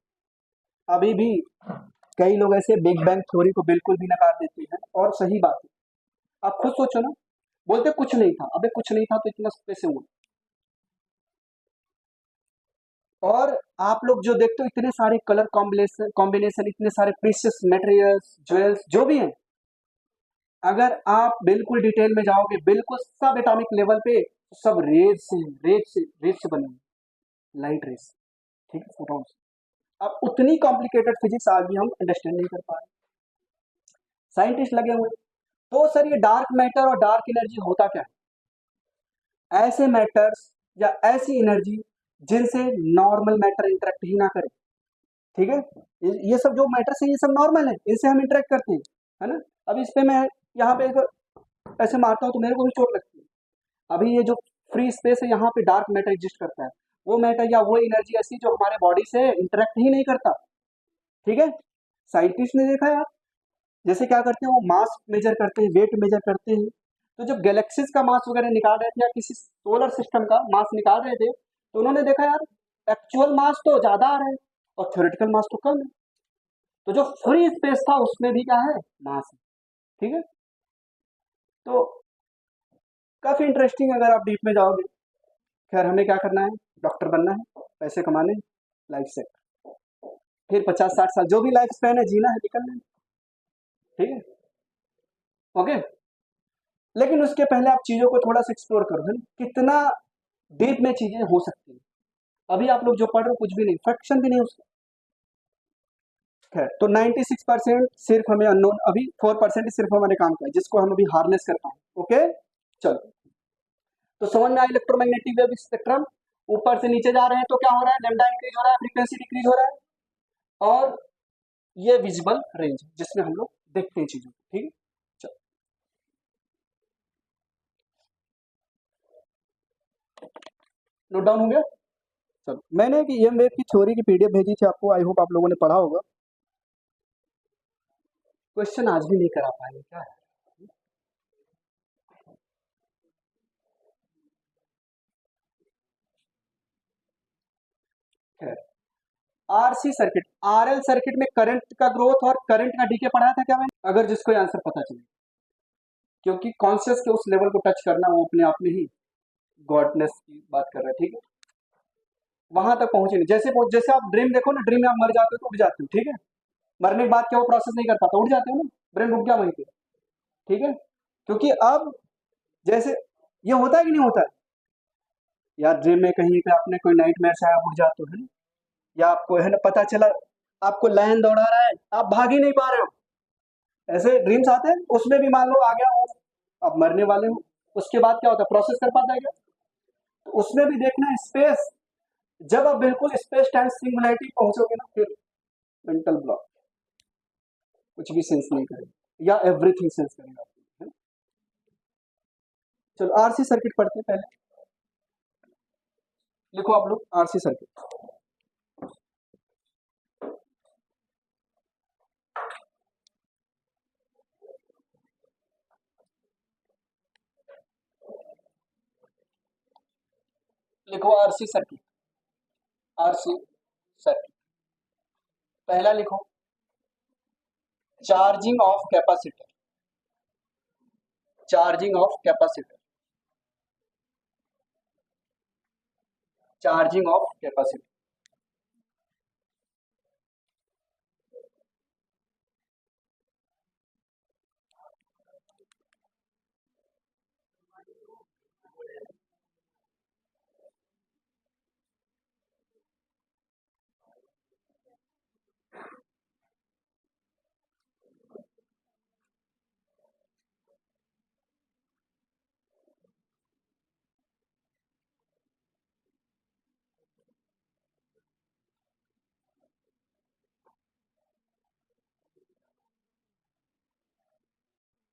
अभी भी कई लोग ऐसे बिग बैंग थ्योरी को बिल्कुल भी नकार देते हैं, और सही बात है। आप खुद सोचो ना, बोलते कुछ नहीं था, अबे कुछ नहीं था तो इतना कैसे हुआ? और आप लोग जो देखते हो इतने सारे कलर कॉम्बिनेशन कॉम्बिनेशन, इतने सारे प्रीशियस मटेरियल्स, ज्वेल्स जो भी हैं, अगर आप बिल्कुल डिटेल में जाओगे, बिल्कुल सब एटॉमिक लेवल पे, तो सब रेज से बने हुए, लाइट रेज। ठीक है, फोटॉन्स। अब उतनी कॉम्प्लिकेटेड फिजिक्स आज भी हम अंडरस्टैंड नहीं कर पा रहे, साइंटिस्ट लगे हुए। तो सर ये डार्क मैटर और डार्क एनर्जी होता क्या है? ऐसे मैटर्स या ऐसी एनर्जी जिनसे नॉर्मल मैटर इंटरेक्ट ही ना करे। ठीक है, ये सब जो मैटर्स है ये सब नॉर्मल है, इनसे हम इंटरेक्ट करते हैं, है ना। अब इस पे मैं यहाँ पे ऐसे मारता हूँ तो मेरे को भी चोट लगती है। अभी ये जो फ्री स्पेस है, यहाँ पे डार्क मैटर एग्जिस्ट करता है, वो मैटर या वो एनर्जी ऐसी जो हमारे बॉडी से इंटरेक्ट ही नहीं करता। ठीक है, साइंटिस्ट ने देखा यार, जैसे क्या करते हैं, वो मास मेजर करते हैं, वेट मेजर करते हैं, तो जब गैलेक्सीज का मास वगैरह निकाल रहे थे या किसी सोलर सिस्टम का मास निकाल रहे थे, तो उन्होंने देखा यार एक्चुअल मास तो ज्यादा आ रहा है और थ्योरेटिकल मास तो कम है, तो जो फ्री स्पेस था उसमें भी क्या है, मास है। ठीक है, तो काफी इंटरेस्टिंग, अगर आप डीप में जाओगे। खैर हमें क्या करना है, डॉक्टर बनना है, पैसे कमाने हैं, लाइफ सेट, फिर 50-60 साल जो भी लाइफ स्पैन है जीना है, निकलना है। ठीक है, ओके। लेकिन उसके पहले आप चीजों को थोड़ा सा एक्सप्लोर करो, है ना, कितना डीप में चीजें हो सकती हैं। अभी आप लोग जो पढ़ रहे हो कुछ भी नहीं, फ्रैक्शन भी नहीं उसका। खैर, तो 96% सिर्फ हमें अननोन, अभी 4% सिर्फ हमारे काम का है, जिसको हम अभी हार्नेस कर पाए। ओके, चलो, तो समझ में आया इलेक्ट्रोमैग्नेटिक वेव स्पेक्ट्रम। ऊपर से नीचे जा रहे हैं तो क्या हो रहा है, लैम्डा इंक्रीज हो रहा है, फ्रीक्वेंसी डिक्रीज हो रहा है, और ये विजिबल रेंज जिसमें हम लोग देखते हैं चीजों को। ठीक है, चलो, नोट डाउन हो गया। चलो, मैंने एक ईएम वेव की थ्योरी की पीडीएफ भेजी थी आपको, आई होप आप लोगों ने पढ़ा होगा। क्वेश्चन आज भी नहीं करा पाएंगे क्या है? खैर, आरसी सर्किट, आरएल सर्किट में करंट का ग्रोथ और करंट का डीके पढ़ाया था क्या मैंने? अगर जिसको आंसर पता चले, क्योंकि कॉन्शियस के उस लेवल को टच करना वो अपने आप में ही गॉडनेस की बात कर रहा है। ठीक है, वहां तक पहुंचे नहीं, जैसे जैसे आप ड्रीम देखो ना, ड्रीम में आप मर जाते हो तो उठ जाते हो। ठीक है, मरने के बाद क्या वो प्रोसेस नहीं कर पाता, उठ जाते हो ना, ब्रेन रुक गया वहीं पे। ठीक है, क्योंकि अब जैसे ये होता है कि नहीं होता है यार, ड्रीम में कहीं पे आपने कोई नाइटमेयर से आया, उठ जाते हो, है ना, या आपको है ना पता चला आपको लायन दौड़ा रहा है, आप भाग ही नहीं पा रहे हो, ऐसे ड्रीम्स आते हैं। उसमें भी मान लो आ गया हो, अब मरने वाले हो, उसके बाद क्या होता है, प्रोसेस कर पाता है क्या? तो उसमें भी देखना स्पेस, जब आप बिल्कुल स्पेस टाइम सिंगुलैरिटी पहुंचोगे ना, फिर मेंटल ब्लॉक, कुछ भी सेंस नहीं करेगा या एवरीथिंग सेंस करेगा, है ना? चलो आरसी सर्किट पढ़ते हैं पहले। लिखो आप लोग आरसी सर्किट। लिखो आरसी सर्किट, आरसी सर्किट। पहला लिखो charging of capacitor, charging of capacitor, charging of capacitor.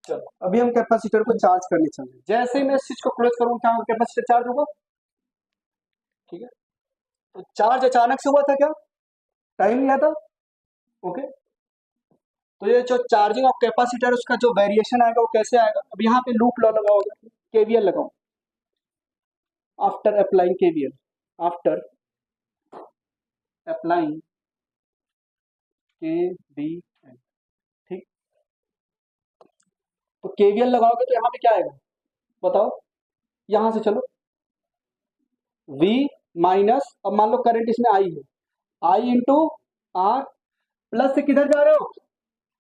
चलो अभी हम कैपेसिटर को चार्ज करने चल रहे हैं। जैसे ही मैं स्विच को क्लोज करूँ क्या कैपेसिटर चार्ज होगा? ठीक है, तो चार्ज अचानक से हुआ था क्या? टाइम लिया था। ओके, तो ये जो चार्जिंग ऑफ कैपेसिटर उसका जो वेरिएशन आएगा वो कैसे आएगा? अब यहाँ पे लूप लॉ लगाओगे, केवीएल लगाओ। After applying KVL, after applying KVL, ठीक। तो केवीएल लगाओगे तो यहाँ पे क्या आएगा बताओ? यहां से चलो, V माइनस, अब मान लो करंट इसमें आई है, I इंटू आर, प्लस से किधर जा रहे हो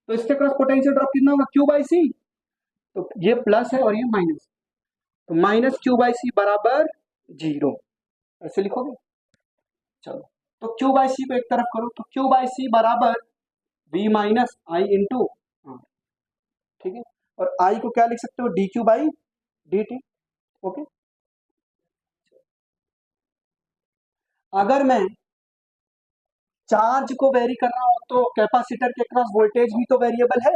तो इसके क्रॉस पोटेंशियल ड्रॉप कितना होगा? Q बाई सी। तो ये प्लस है और ये माइनस, तो माइनस Q बाई सी बराबर 0, ऐसे लिखोगे। चलो तो Q बाई सी को एक तरफ करो, तो Q बाई सी बराबर V minus i into r, ठीक है। और I को क्या लिख सकते हो? D Q by D t. Okay, अगर मैं चार्ज को वेरी कर रहा हूं तो कैपेसिटर के क्रॉस वोल्टेज भी तो वेरिएबल है।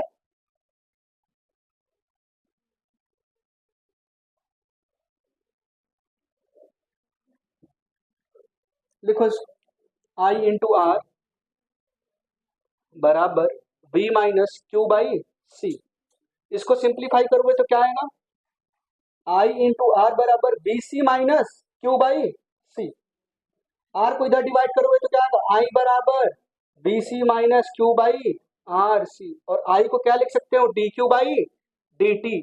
लिखो I इंटू आर बराबर V minus Q by C. इसको सिंप्लीफाई करोगे तो क्या आएगा? I इंटू आर बराबर B C minus Q by C. R को इधर डिवाइड करोगे तो क्या आएगा? I बराबर B C minus Q by are C, और I को क्या लिख सकते हो? D Q by D T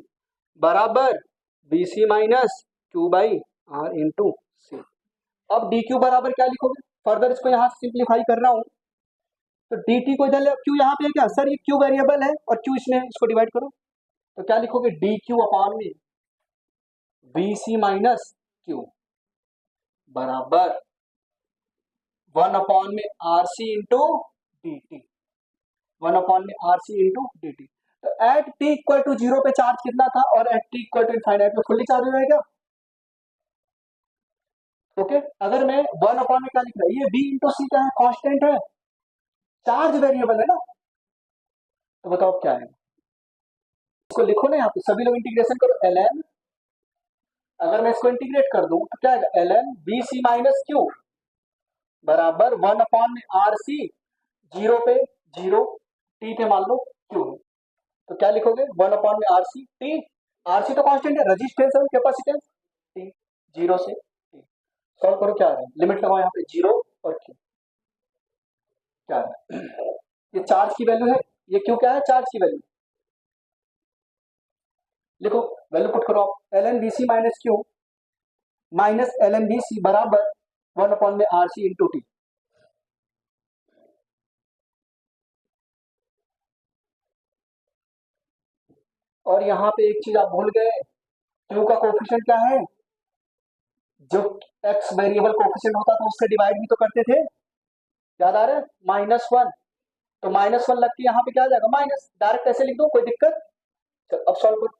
बराबर B C minus Q by R into C. अब डी क्यू बराबर क्या लिखोगे? फर्दर इसको यहाँ से सिंप्लीफाई कर रहा हूं, तो डी टी को इधर क्यू यहाँ पे है क्या सर? ये क्यू वेरिएबल है और क्यू इसमें, इसको डिवाइड करो तो क्या लिखोगे? डी क्यू अपॉन में बी सी माइनस क्यू बराबर 1 अपॉन में R C into D T, 1 upon में R C into D T. तो एट टी इक्वल टू 0 पे चार्ज कितना था और at T equal to infinite में फुल्ली चार्ज हो जाएगा। ओके, अगर मैं 1 अपॉन में क्या लिख रहा है? ये बी इंटू सी क्या है? कांस्टेंट है, चार्ज वेरिएबल है ना। तो बताओ क्या है? इसको लिखो ना यहाँ पे, सभी लोग इंटीग्रेशन करो। एल एन, अगर मैं इसको इंटीग्रेट कर दूं तो क्या आएगा? एल एन बी सी माइनस क्यू बराबर 1 अपॉन में आर सी, 0 पे 0, टी पे मान लो क्यू, तो क्या लिखोगे? 1 अपॉन में are c t, r c तो कांस्टेंट है, रेजिस्टेंस और कैपेसिटेंस टी, 0 से टी। सॉल्व करो क्या आ रहा है? लिमिट लगाओ यहाँ पे 0 और क्यू, क्या आ रहा है? ये चार्ज की वैल्यू है, ये क्यू क्या है? चार्ज की वैल्यू। लिखो, वैल्यू पुट करो आप, एल एन बी सी minus q minus l n b c बराबर 1 अपॉन में आर सी इंटू टी। और यहाँ पे एक चीज आप भूल गए, क्यू का कोफिशिएंट क्या है? जो एक्स वेरिएबल कोफिशिएंट होता था उससे डिवाइड भी तो करते थे, याद आ रहा है? -1, तो -1 लग के यहाँ पे क्या आ जाएगा? माइनस, डायरेक्ट ऐसे लिख दो, कोई दिक्कत? चलो अब सॉल्व करो,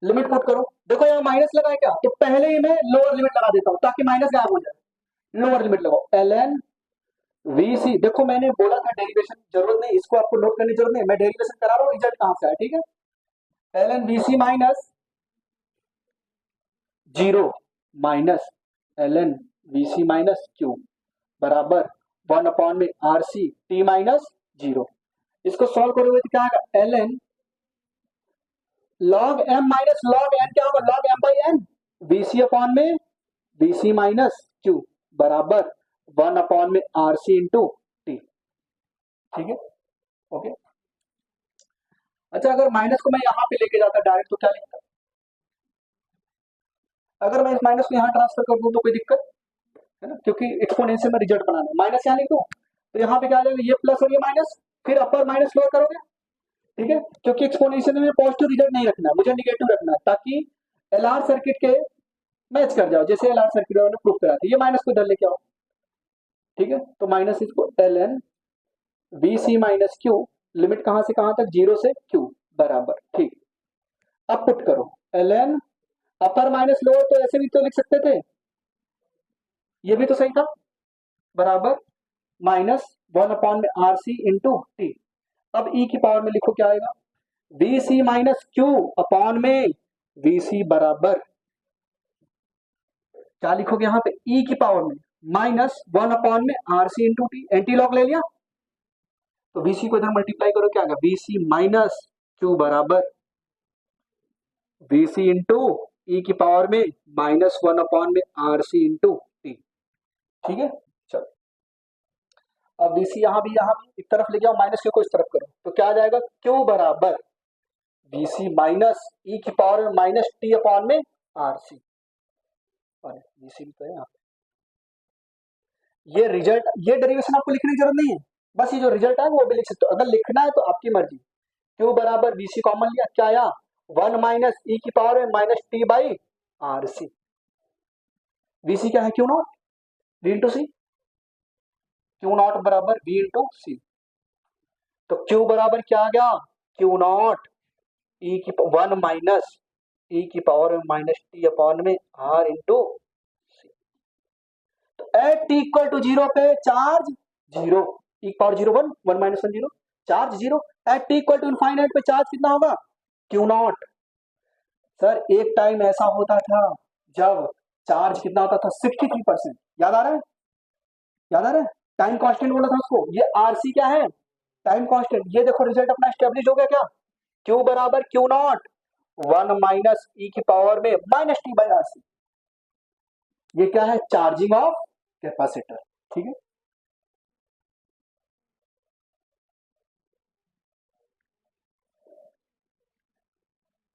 लिमिट पुट करो। देखो यहाँ माइनस लगा है क्या, तो पहले ही मैं लोअर लिमिट लगा देता हूँ ताकि माइनस गायब हो जाए। लोअर लिमिट लगाओ, एल एन VC देखो मैंने बोला था डेरिवेशन जरूरत नहीं, इसको आपको नोट करने की जरूरत नहीं, मैं डेरिवेशन करा रहा हूँ, रिजल्ट कहां से आया, ठीक है। ln VC minus 0 minus ln VC minus Q बराबर 1 अपॉन में RC T माइनस 0। इसको सॉल्व करोगे तो क्या आएगा, ln log m minus log n क्या होगा, log m by n, VC upon में VC माइनस Q बराबर 1 अपॉन में RC इंटू T, ठीक है, ओके। अच्छा अगर माइनस को मैं यहां पे लेके जाता डायरेक्ट तो क्या लिखता, अगर मैं इस माइनस को यहां ट्रांसफर कर दूं तो कोई दिक्कत है ना, क्योंकि एक्सपोनेंशियल में रिजल्ट बनाना है, माइनस यहां लिख दो तो यहाँ पे क्या आ जाएगा, ये प्लस और ये माइनस, फिर अपर माइनस लोअर करोगे, ठीक है, क्योंकि एक्सपोनेंशियल में पॉजिटिव रिजल्ट नहीं रखना है, मुझे निगेटिव रखना है ताकि LR सर्किट के मैच कर जाओ, जैसे LR सर्किट में प्रूफ करा था, ये माइनस को इधर लेके आओ, ठीक है, तो माइनस इसको ln VC minus Q, limit कहां से कहां तक, 0 से Q बराबर, ठीक। अब पुट करो ln अपर माइनस लोअर, तो ऐसे भी तो लिख सकते थे, ये भी तो सही था, बराबर माइनस 1 अपॉन में RC इंटू T। अब e की पावर में लिखो क्या आएगा, VC माइनस Q अपॉन में VC बराबर क्या लिखोगे यहाँ पे, e की पावर में माइनस 1 अपॉन में RC into T, anti log ले लिया, तो VC को इधर मल्टीप्लाई करो क्या आएगा, VC माइनस Q बराबर VC इंटू ई की पावर में माइनस 1 अपॉन में RC इंटू T, ठीक है। चलो अब VC यहाँ भी एक तरफ ले जाओ, माइनस Q को इस तरफ करो, तो क्या आ जाएगा, Q बराबर VC माइनस ई की पावर में माइनस T अपॉन में RC, और VC भी तो है यहाँ पे, ये रिजल्ट, ये डेरिवेशन आपको लिखने की जरूरत नहीं है, बस ये जो रिजल्ट है वो भी लिख सकते हो, अगर लिखना है तो आपकी मर्जी। Q बराबर VC कॉमन लिया, क्या आया, 1 माइनस ई की पावर में minus T by RC, VC क्या है, Q naught V into c, Q naught बराबर V इंटू सी, तो Q बराबर क्या आ गया, Q नॉट ई की 1 माइनस ई की पावर में माइनस T अपॉन में R इंटू सी। तो एट T इक्वल टू 0 पे चार्ज 0, ई की power 0 1, 1 minus 1 0, charge 0, at T equal to infinite पे चार्ज कितना होगा, Q नॉट। सर एक टाइम ऐसा होता था जब चार्ज कितना होता था, 63%, याद आ रहा है, याद आ रहा है, टाइम कांस्टेंट बोला था उसको, ये RC क्या है, टाइम कांस्टेंट। ये देखो रिजल्ट अपना एस्टेब्लिश हो गया क्या, Q बराबर Q नॉट 1 माइनस ई की पावर में माइनस T बाई RC, ये क्या है, चार्जिंग ऑफ कैपेसिटर, ठीक है।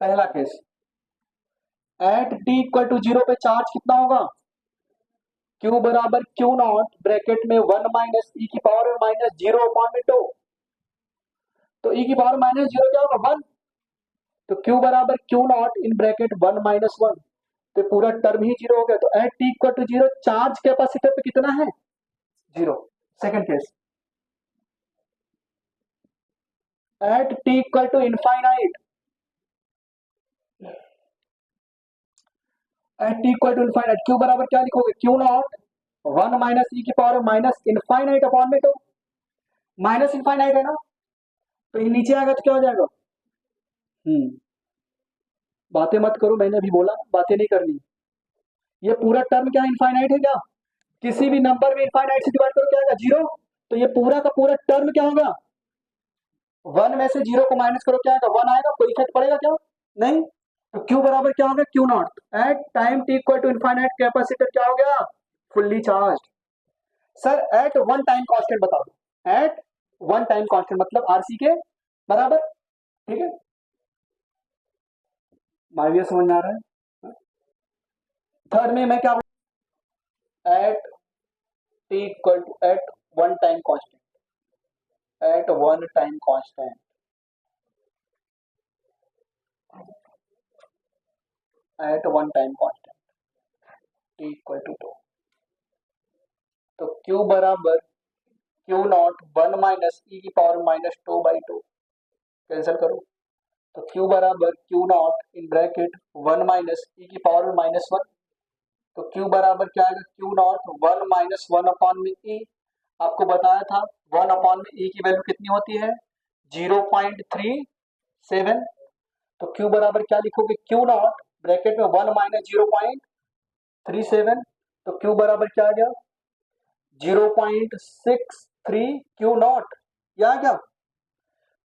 पहला case, at T equal to 0 पे चार्ज कितना होगा, Q बराबर Q नॉट ब्रैकेट में 1 माइनस ई की पावर में माइनस 0 अपॉन में 2, तो ई की पावर माइनस 0 क्या होगा, 1, तो Q बराबर Q not in bracket 1 minus 1, तो पूरा टर्म ही 0 हो गया, तो at T equal to 0 charge capacitor पे कितना है, 0। Second case, at T equal to infinite, at T equal to infinite, Q बराबर क्या लिखोगे, Q नॉट 1 माइनस ई की पावर माइनस इनफाइनाइट अपॉन में 2, माइनस इनफाइनाइट है ना, तो ये नीचे आएगा तो क्या हो जाएगा, बातें मत करो, मैंने अभी बोला बातें नहीं करनी, ये पूरा टर्म क्या इनफाइनाइट है क्या, किसी भी नंबर में इनफाइनाइट से डिवाइड करो क्या आएगा, 0, तो ये पूरा का पूरा टर्म क्या होगा, 1 में से 0 को माइनस करो क्या आएगा, 1 आएगा, कोई इफेक्ट पड़ेगा क्या, नहीं, तो Q बराबर क्या होगा, Q naught at time T equal to infinite capacitor क्या हो गया, fully charge. Sir at one time constant बता दो, एट वन टाइम कांस्टेंट मतलब RC के बराबर, ठीक है, माइविया समझ में आ रहा है। थर्ड में मैं क्या, at T equal to at one time constant, at one time constant, at one time constant T equal to 2, तो Q बराबर Q नॉट 1 माइनस ई की पावर माइनस 2 बाई 2, कैंसिल करो, तो Q बराबर Q not in bracket 1 minus E की power minus 1, तो Q बराबर क्या आएगा, Q नॉट 1 माइनस 1 अपॉन में ई, आपको बताया था 1 अपॉन में ई की वैल्यू कितनी होती है 0.37। तो क्यू बराबर क्या लिखोगे क्यू नॉट ब्रैकेट में 1 माइनस 0.37। तो क्यू बराबर क्या आ गया 0.63 क्यू नॉट। या क्या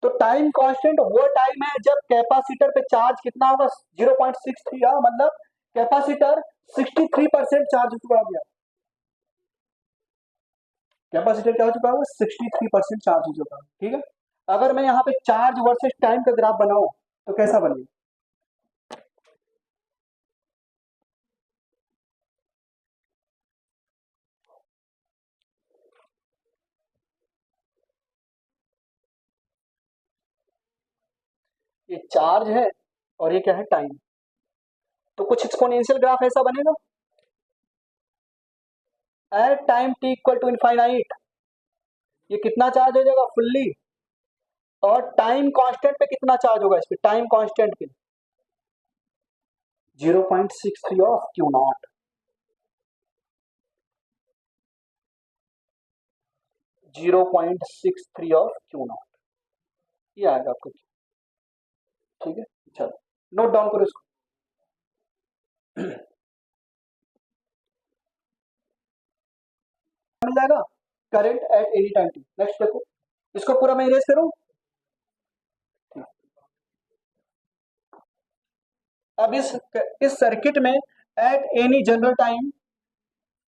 तो टाइम कांस्टेंट वो टाइम है जब कैपेसिटर पे चार्ज कितना होगा 0.63। मतलब कैपेसिटर 63% चार्ज हो चुका होगा। कैपेसिटर क्या हो चुका होगा 63% चार्ज हो चुका है। ठीक है अगर मैं यहाँ पे चार्ज वर्सेस टाइम का ग्राफ बनाऊं तो कैसा बनेगा ये चार्ज है और ये क्या है टाइम। तो कुछ एक्सपोनेंशियल ग्राफ ऐसा बनेगा at time T equal to infinite ये कितना चार्ज हो जाएगा फुल्ली। और टाइम कांस्टेंट पे कितना चार्ज होगा इस पे टाइम कांस्टेंट पे 0.63 of Q not 0.63 of Q not ये आएगा आपको। ठीक है चलो नोट डाउन करो इसको। मिल जाएगा current eight any time T. Next देखो इसको पूरा मैं इरेज करूं। अब इस सर्किट में at any general time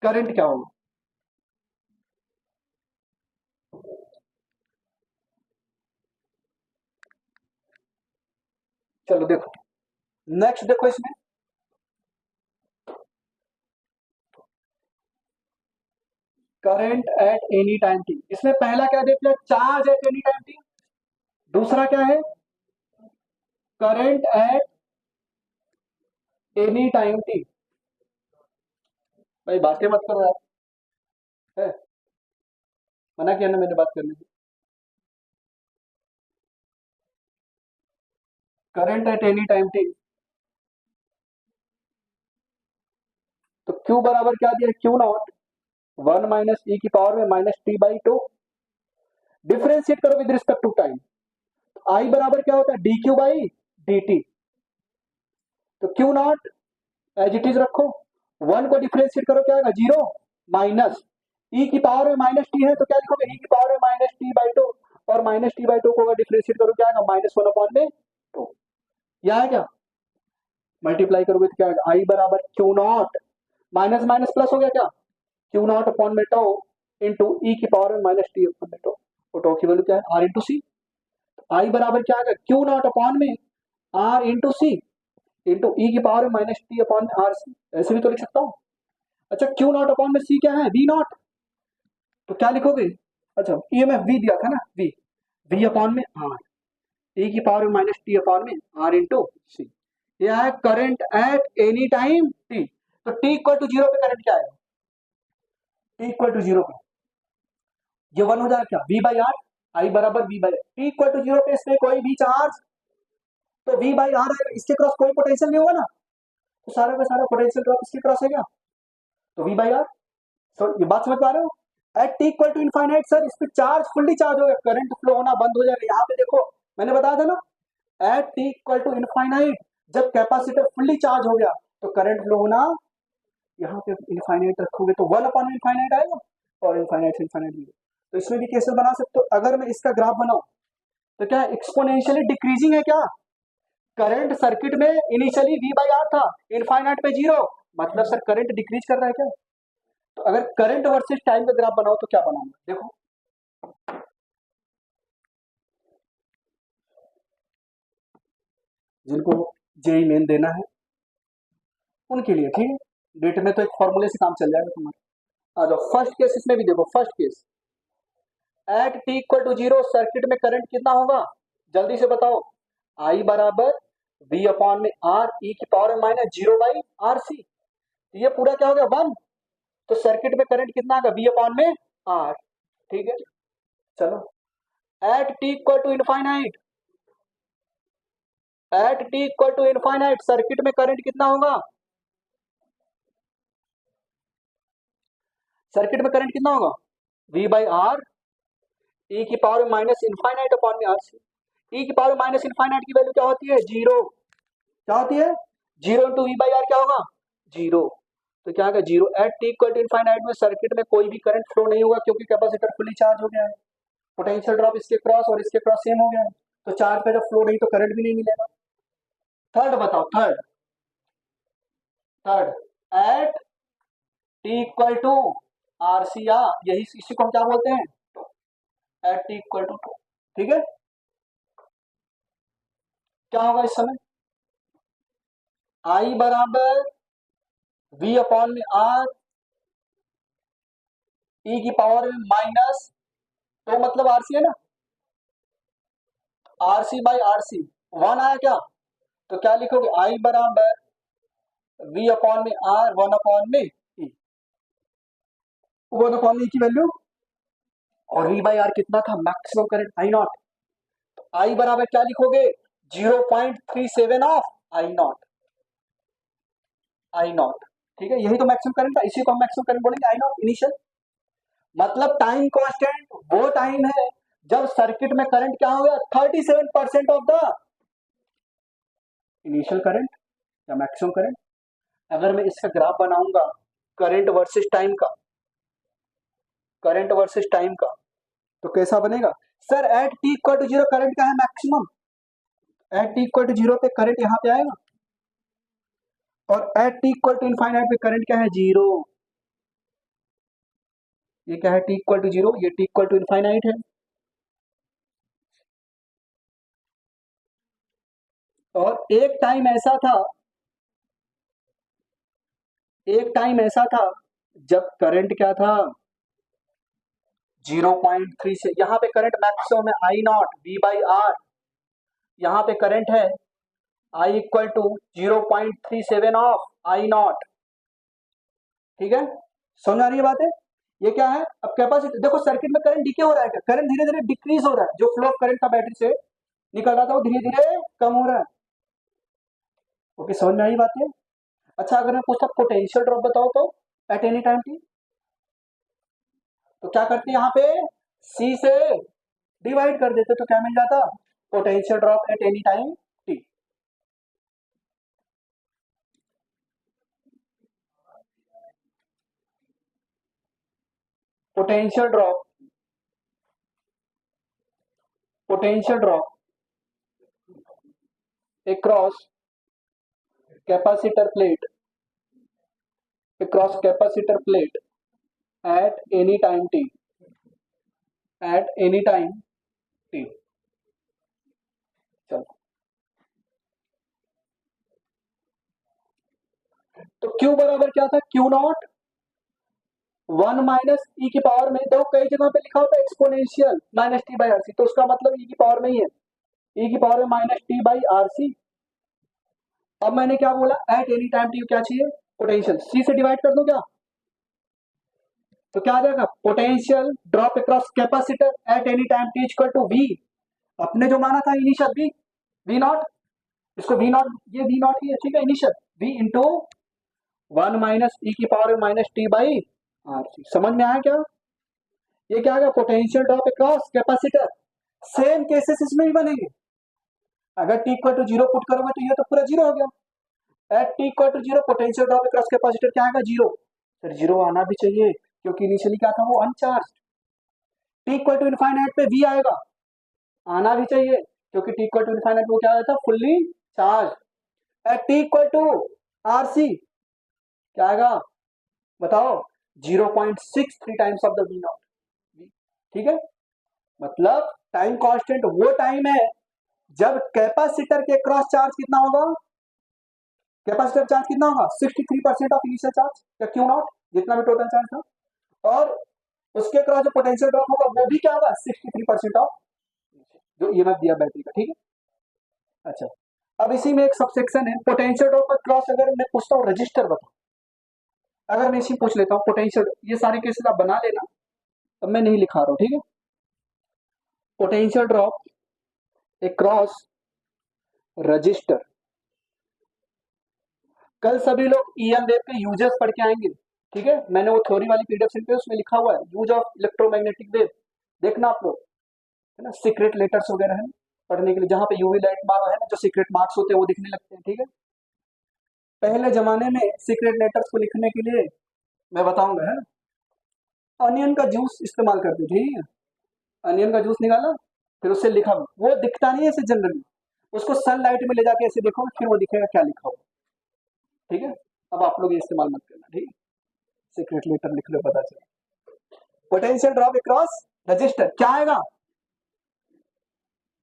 current क्या होगा चलो देखो नेक्स्ट देखो इसमें current eight any time T. इसमें पहला क्या देख लिया charge at any time T. दूसरा क्या है current eight any time T. भाई बातें मत करो यार है मना किया ना मैंने बात करने की। Current eight any time T तो क्यू बराबर क्या दिया क्यू नॉट 1 माइनस ई की पावर में minus T by two. Differentiate करो with respect to time I बराबर क्या होता है D Q by D T. तो Q nought as it is रखो 1 को डिफरेंशिएट करो क्या आएगा 0 माइनस ई की पावर में माइनस टी है तो क्या लिखोगे ई की पावर में माइनस टी बाई टू। और माइनस टी बाई टू को अगर डिफरेंशिएट करो क्या आएगा -1 अपॉन में टू। यह है क्या मल्टीप्लाई करोगे तो क्या आएगा आई बराबर Q not minus minus plus हो गया क्या क्यू नॉट अपॉन में टो इंटू ई की पावर में माइनस टी अपॉन में टो। और टो की वैल्यू क्या है आर इंटू सी। आई बराबर क्या आएगा क्यू नॉट अपॉन में आर इंटू सी इंटू ई की पावर में माइनस टी अपॉन में आर सी। ऐसे भी तो लिख सकता हूँ। अच्छा क्यू नॉट अपॉन में सी क्या है वी नॉट। तो क्या लिखोगे अच्छा ई एम एफ वी दिया था ना वी वी अपॉन में आर ई की पावर में माइनस टी अपॉन में आर इंटू सी। यह है current eight any time T. तो टी इक्वल टू जीरो पे करंट क्या है टी इक्वल टू जीरो पे ये 1 हो जाएगा क्या वी बाई आर आई बराबर v by t equal to zero पे इसमें कोई भी चार्ज तो वी बाई आर आएगा इसके क्रॉस कोई पोटेंशियल नहीं होगा ना। तो सारा का सारा पोटेंशियल ड्रॉप इसके क्रॉस है क्या तो वी बाई आर। तो ये बात समझ पा रहे हो at T equal to infinite sir इस पे चार्ज फुल्ली चार्ज हो गया करंट फ्लो होना बंद हो जाएगा। यहाँ पे देखो मैंने बताया था ना at T equal to infinite जब कैपेसिटर फुल्ली चार्ज हो गया तो करंट फ्लो होना यहाँ पे इनफाइनाइट रखोगे तो 1 अपॉन इनफाइनाइट आएगा और इनफाइनाइट से इनफाइनाइट भी। तो इसमें भी कैसे बना सकते हो अगर मैं इसका ग्राफ बनाऊं तो क्या एक्सपोनेंशियली डिक्रीजिंग है क्या करंट सर्किट में इनिशियली वी बाई आर था इनफाइनाइट पे 0 मतलब सर करंट डिक्रीज कर रहा है क्या। तो अगर करंट वर्सेस टाइम का ग्राफ बनाओ तो क्या बनाऊंगा देखो जिनको जेई मेन देना है उनके लिए ठीक है डेट में तो एक फॉर्मूले से काम चल जाएगा तुम्हारा। आ जाओ फर्स्ट केस इसमें भी देखो first case at T equal to zero circuit में करंट कितना होगा जल्दी से बताओ आई बराबर वी अपॉन में आर ई की पावर में माइनस 0 बाई आर सी। ये पूरा क्या हो गया 1। तो सर्किट में करंट कितना आएगा वी अपॉन में आर। ठीक है चलो at T equal to infinite at T equal to infinite circuit में करंट कितना होगा सर्किट में करंट कितना होगा वी बाई आर ई की पावर माइनस इनफाइनाइट अपॉन में आर सी। ई की पावर माइनस इनफाइनाइट की वैल्यू क्या होती है? जीरो। क्या होती है? Zero into v by r क्या होगा? जीरो। तो क्या होगा? Zero. At T equal to infinite में सर्किट में कोई भी करंट फ्लो नहीं होगा क्योंकि कैपेसिटर फुली चार्ज हो गया है। पोटेंशियल ड्रॉप इसके क्रॉस और इसके क्रॉस सेम हो गया है, तो चार्ज का जब फ्लो नहीं तो करंट भी नहीं मिलेगा। थर्ड बताओ, third third at T equal to r c r, यही इसी को हम क्या बोलते हैं? At T equal to tau. ठीक है, क्या होगा इस समय? आई बराबर वी अपॉन में आर ई की पावर में माइनस, तो मतलब आरसी है ना, आरसी बाई आरसी। वन आया क्या? तो क्या लिखोगे? आई बराबर वी अपॉन में आर वन अपॉन में ई। वन अपॉन में ई की वैल्यू और वी बाई आर कितना था? Maximum current I not. तो आई बराबर क्या लिखोगे? 0.37 of I not. I nought, ठीक है, यही तो मैक्सिमम करंट है, इसी को हम मैक्सिमम करंट बोलेंगे, आई नॉट इनिशियल। मतलब टाइम कांस्टेंट वो टाइम है जब सर्किट में करंट क्या हो गया? 37% ऑफ द इनिशियल करंट या मैक्सिमम करंट। अगर मैं इसका ग्राफ बनाऊंगा करंट वर्सेस टाइम का, करंट वर्सेस टाइम का, तो कैसा बनेगा? Sir at T equal to zero current क्या है? Maximum. At T equal to zero पे करंट यहां पे आएगा और at T equal to infinite पे करंट क्या है? जीरो। ये क्या है? टी इक्वल टू जीरो, ये टी इक्वल टू इनफाइनाइट है। और एक टाइम ऐसा था, एक टाइम ऐसा था जब करंट क्या था? 0.3 से यहां पे करंट मैक्सिमम है I nought V by R, यहां पे करंट है I equal to 0.37 of I nought. ठीक है, समझ आ रही है बातें? ये क्या है? अब कैपेसिटी देखो, सर्किट में करंट डीके हो रहा है क्या? करंट धीरे धीरे डिक्रीज हो रहा है, जो फ्लो ऑफ करंट का बैटरी से निकल रहा था वो धीरे धीरे कम हो रहा है। ओके, समझ में आई बातें? अच्छा, अगर मैं पूछता पोटेंशियल ड्रॉप बताओ तो एट एनी टाइम टी, तो क्या करते यहाँ पे? सी से डिवाइड कर देते तो क्या मिल जाता? Potential drop eight any time T. Potential drop, potential drop across capacitor plate, across capacitor plate at any time t, at any time t। चलो, तो Q बराबर क्या था? Q not one minus E की पावर में, देखो कई जगह पे लिखा होता है exponential minus T by RC, तो उसका मतलब ई की पावर में ही है, ई की पावर में माइनस टी बाई आरसी। अब मैंने क्या बोला? एट एनी टाइम टी क्या चाहिए? पोटेंशियल। सी से डिवाइड कर दो क्या? तो क्या आ जाएगा? Potential drop across capacitor at any time T equal to V, अपने जो माना था इनिशियल वी, वी नॉट, इसको वी नॉट, ये वी नॉट ही है, ठीक है, initial V into one minus E की power minus T by are C. समझ में आया क्या? ये क्या आएगा? Potential drop across capacitor. Same cases इसमें भी बनेंगे। अगर T equal to zero put करोगे तो ये तो पूरा जीरो हो गया। At T equal to zero potential drop across capacitor क्या आएगा? जीरो। सर जीरो आना भी चाहिए क्योंकि इनिशियली क्या था? वो uncharge. T equal to infinite पे वी आएगा, आना भी चाहिए क्योंकि टी इक्वल टू इनफाइनाइट वो क्या आया था? Fully charge. At T equal to r c क्या आएगा? बताओ? 0.63 times of the v naught. ठीक है, मतलब टाइम कांस्टेंट वो टाइम है जब कैपेसिटर के क्रॉस चार्ज कितना होगा? कैपेसिटर चार्ज कितना होगा? 63% ऑफ इनिशियल चार्ज या क्यू नॉट, जितना भी टोटल चार्ज था, और उसके क्रॉस जो पोटेंशियल ड्रॉप होगा वो भी क्या होगा? 63% ऑफ जो ईएमएफ दिया बैटरी का। ठीक है, अच्छा, अब इसी में एक सबसेक्शन है पोटेंशियल ड्रॉप का क्रॉस। अगर मैं पूछता हूँ रजिस्टर बताओ, अगर मैं इसी पूछ लेता हूँ पोटेंशियल, ये सारे केसेस आप बना लेना, अब मैं नहीं लिखा रहा हूँ, ठीक है। पोटेंशियल ड्रॉप अक्रॉस रजिस्टर, कल सभी लोग ईएम वेव के यूजेस पढ़ के आएंगे, ठीक है, मैंने वो थ्योरी वाली पीडीएफ सेंड पे उसमें लिखा हुआ है यूज ऑफ इलेक्ट्रोमैग्नेटिक वेव, देखना आप लोग, है ना। सीक्रेट लेटर्स वगैरह है पढ़ने के लिए, जहाँ पे यूवी लाइट मार्क है ना, जो सीक्रेट मार्क्स होते हैं वो दिखने लगते हैं, ठीक है। पहले जमाने में सीक्रेट लेटर्स को लिखने के लिए मैं बताऊंगा, है ना, अनियन का जूस इस्तेमाल करते थे, ठीक है। अनियन का जूस निकाला, फिर उससे लिखा, वो दिखता नहीं है ऐसे जनरली, उसको सनलाइट में ले जाके ऐसे देखो, फिर वो दिखेगा क्या लिखा हुआ, ठीक है। अब आप लोग ये इस्तेमाल मत करना, ठीक है। सीक्रेट लेटर लिख लो, पता चले। पोटेंशियल ड्रॉप अक्रॉस रजिस्टर क्या आएगा,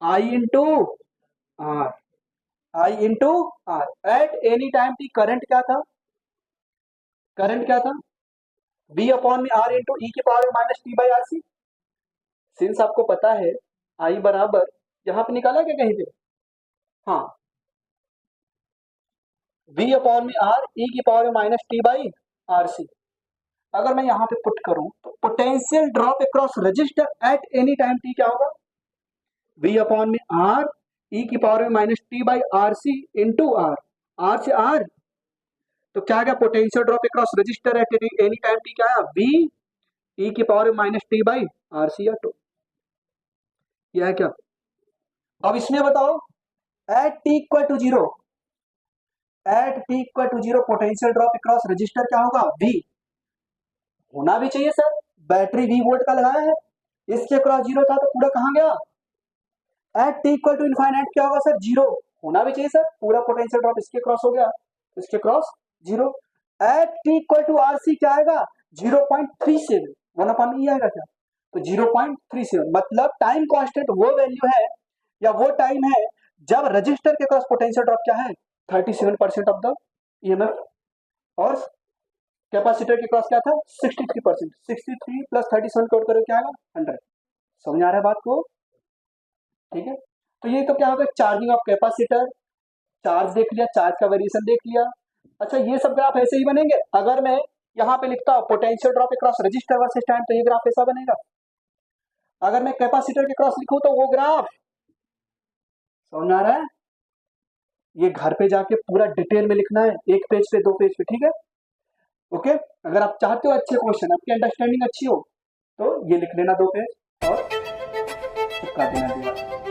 I into R, I into R at any time T. Current क्या था, करंट क्या था, बी अपॉन में आर इंटू ई की power minus T by are C. Since आपको पता है आई बराबर, यहां पे निकाला क्या कहीं पे, हाँ, v अपॉन में आर ई की power minus T by are c. अगर मैं यहां पे पुट करूं तो potential drop across resistor at any time t क्या होगा, v अपॉन में आर ई की पावर में minus T by R C into r, r से आर, तो क्या आ गया, potential drop across resistor at any time t क्या आया, v ई की पावर में minus T by are c या टू, यह है क्या। अब इसमें बताओ at T equal to zero, at T equal to zero potential drop across resistor क्या होगा, v होना भी चाहिए सर, बैटरी v वोल्ट का लगाया है, इसके क्रॉस जीरो था तो पूरा कहां गया, at T equal to infinite क्या होगा सर, जीरो होना भी चाहिए सर, पूरा पोटेंशियल ड्रॉप इसके क्रॉस हो गया, इसके cross zero. At T equal to r c क्या आएगा, 0.37, वन अपॉन ई आएगा क्या, तो 0.37, मतलब टाइम कांस्टेंट वो वैल्यू है या वो टाइम है जब रजिस्टर के क्रॉस पोटेंशियल ड्रॉप क्या है, 37% ऑफ द ईएमएफ, और कैपेसिटर के क्रॉस क्या था, 63%, 63 प्लस 37 कोड करो क्या आएगा, 100। समझ आ रहा है बात को, ठीक है। तो ये तो क्या होगा, चार्जिंग ऑफ कैपेसिटर, चार्ज देख लिया, चार्ज का वेरिएशन देख लिया। अच्छा, ये सब ग्राफ ऐसे ही बनेंगे, अगर मैं यहाँ पे लिखता हूँ potential drop across register versus time, तो ये ग्राफ ऐसा बनेगा। अगर मैं कैपेसिटर के क्रॉस लिखूं तो वो ग्राफ, समझ आ रहा है, ये घर पे जाके पूरा डिटेल में लिखना है, एक पेज पे, दो पेज पे, ठीक है, ओके। अगर आप चाहते हो अच्छे क्वेश्चन, आपकी अंडरस्टैंडिंग अच्छी हो, तो ये लिख लेना 2 पेज और चिपका देना दीवार।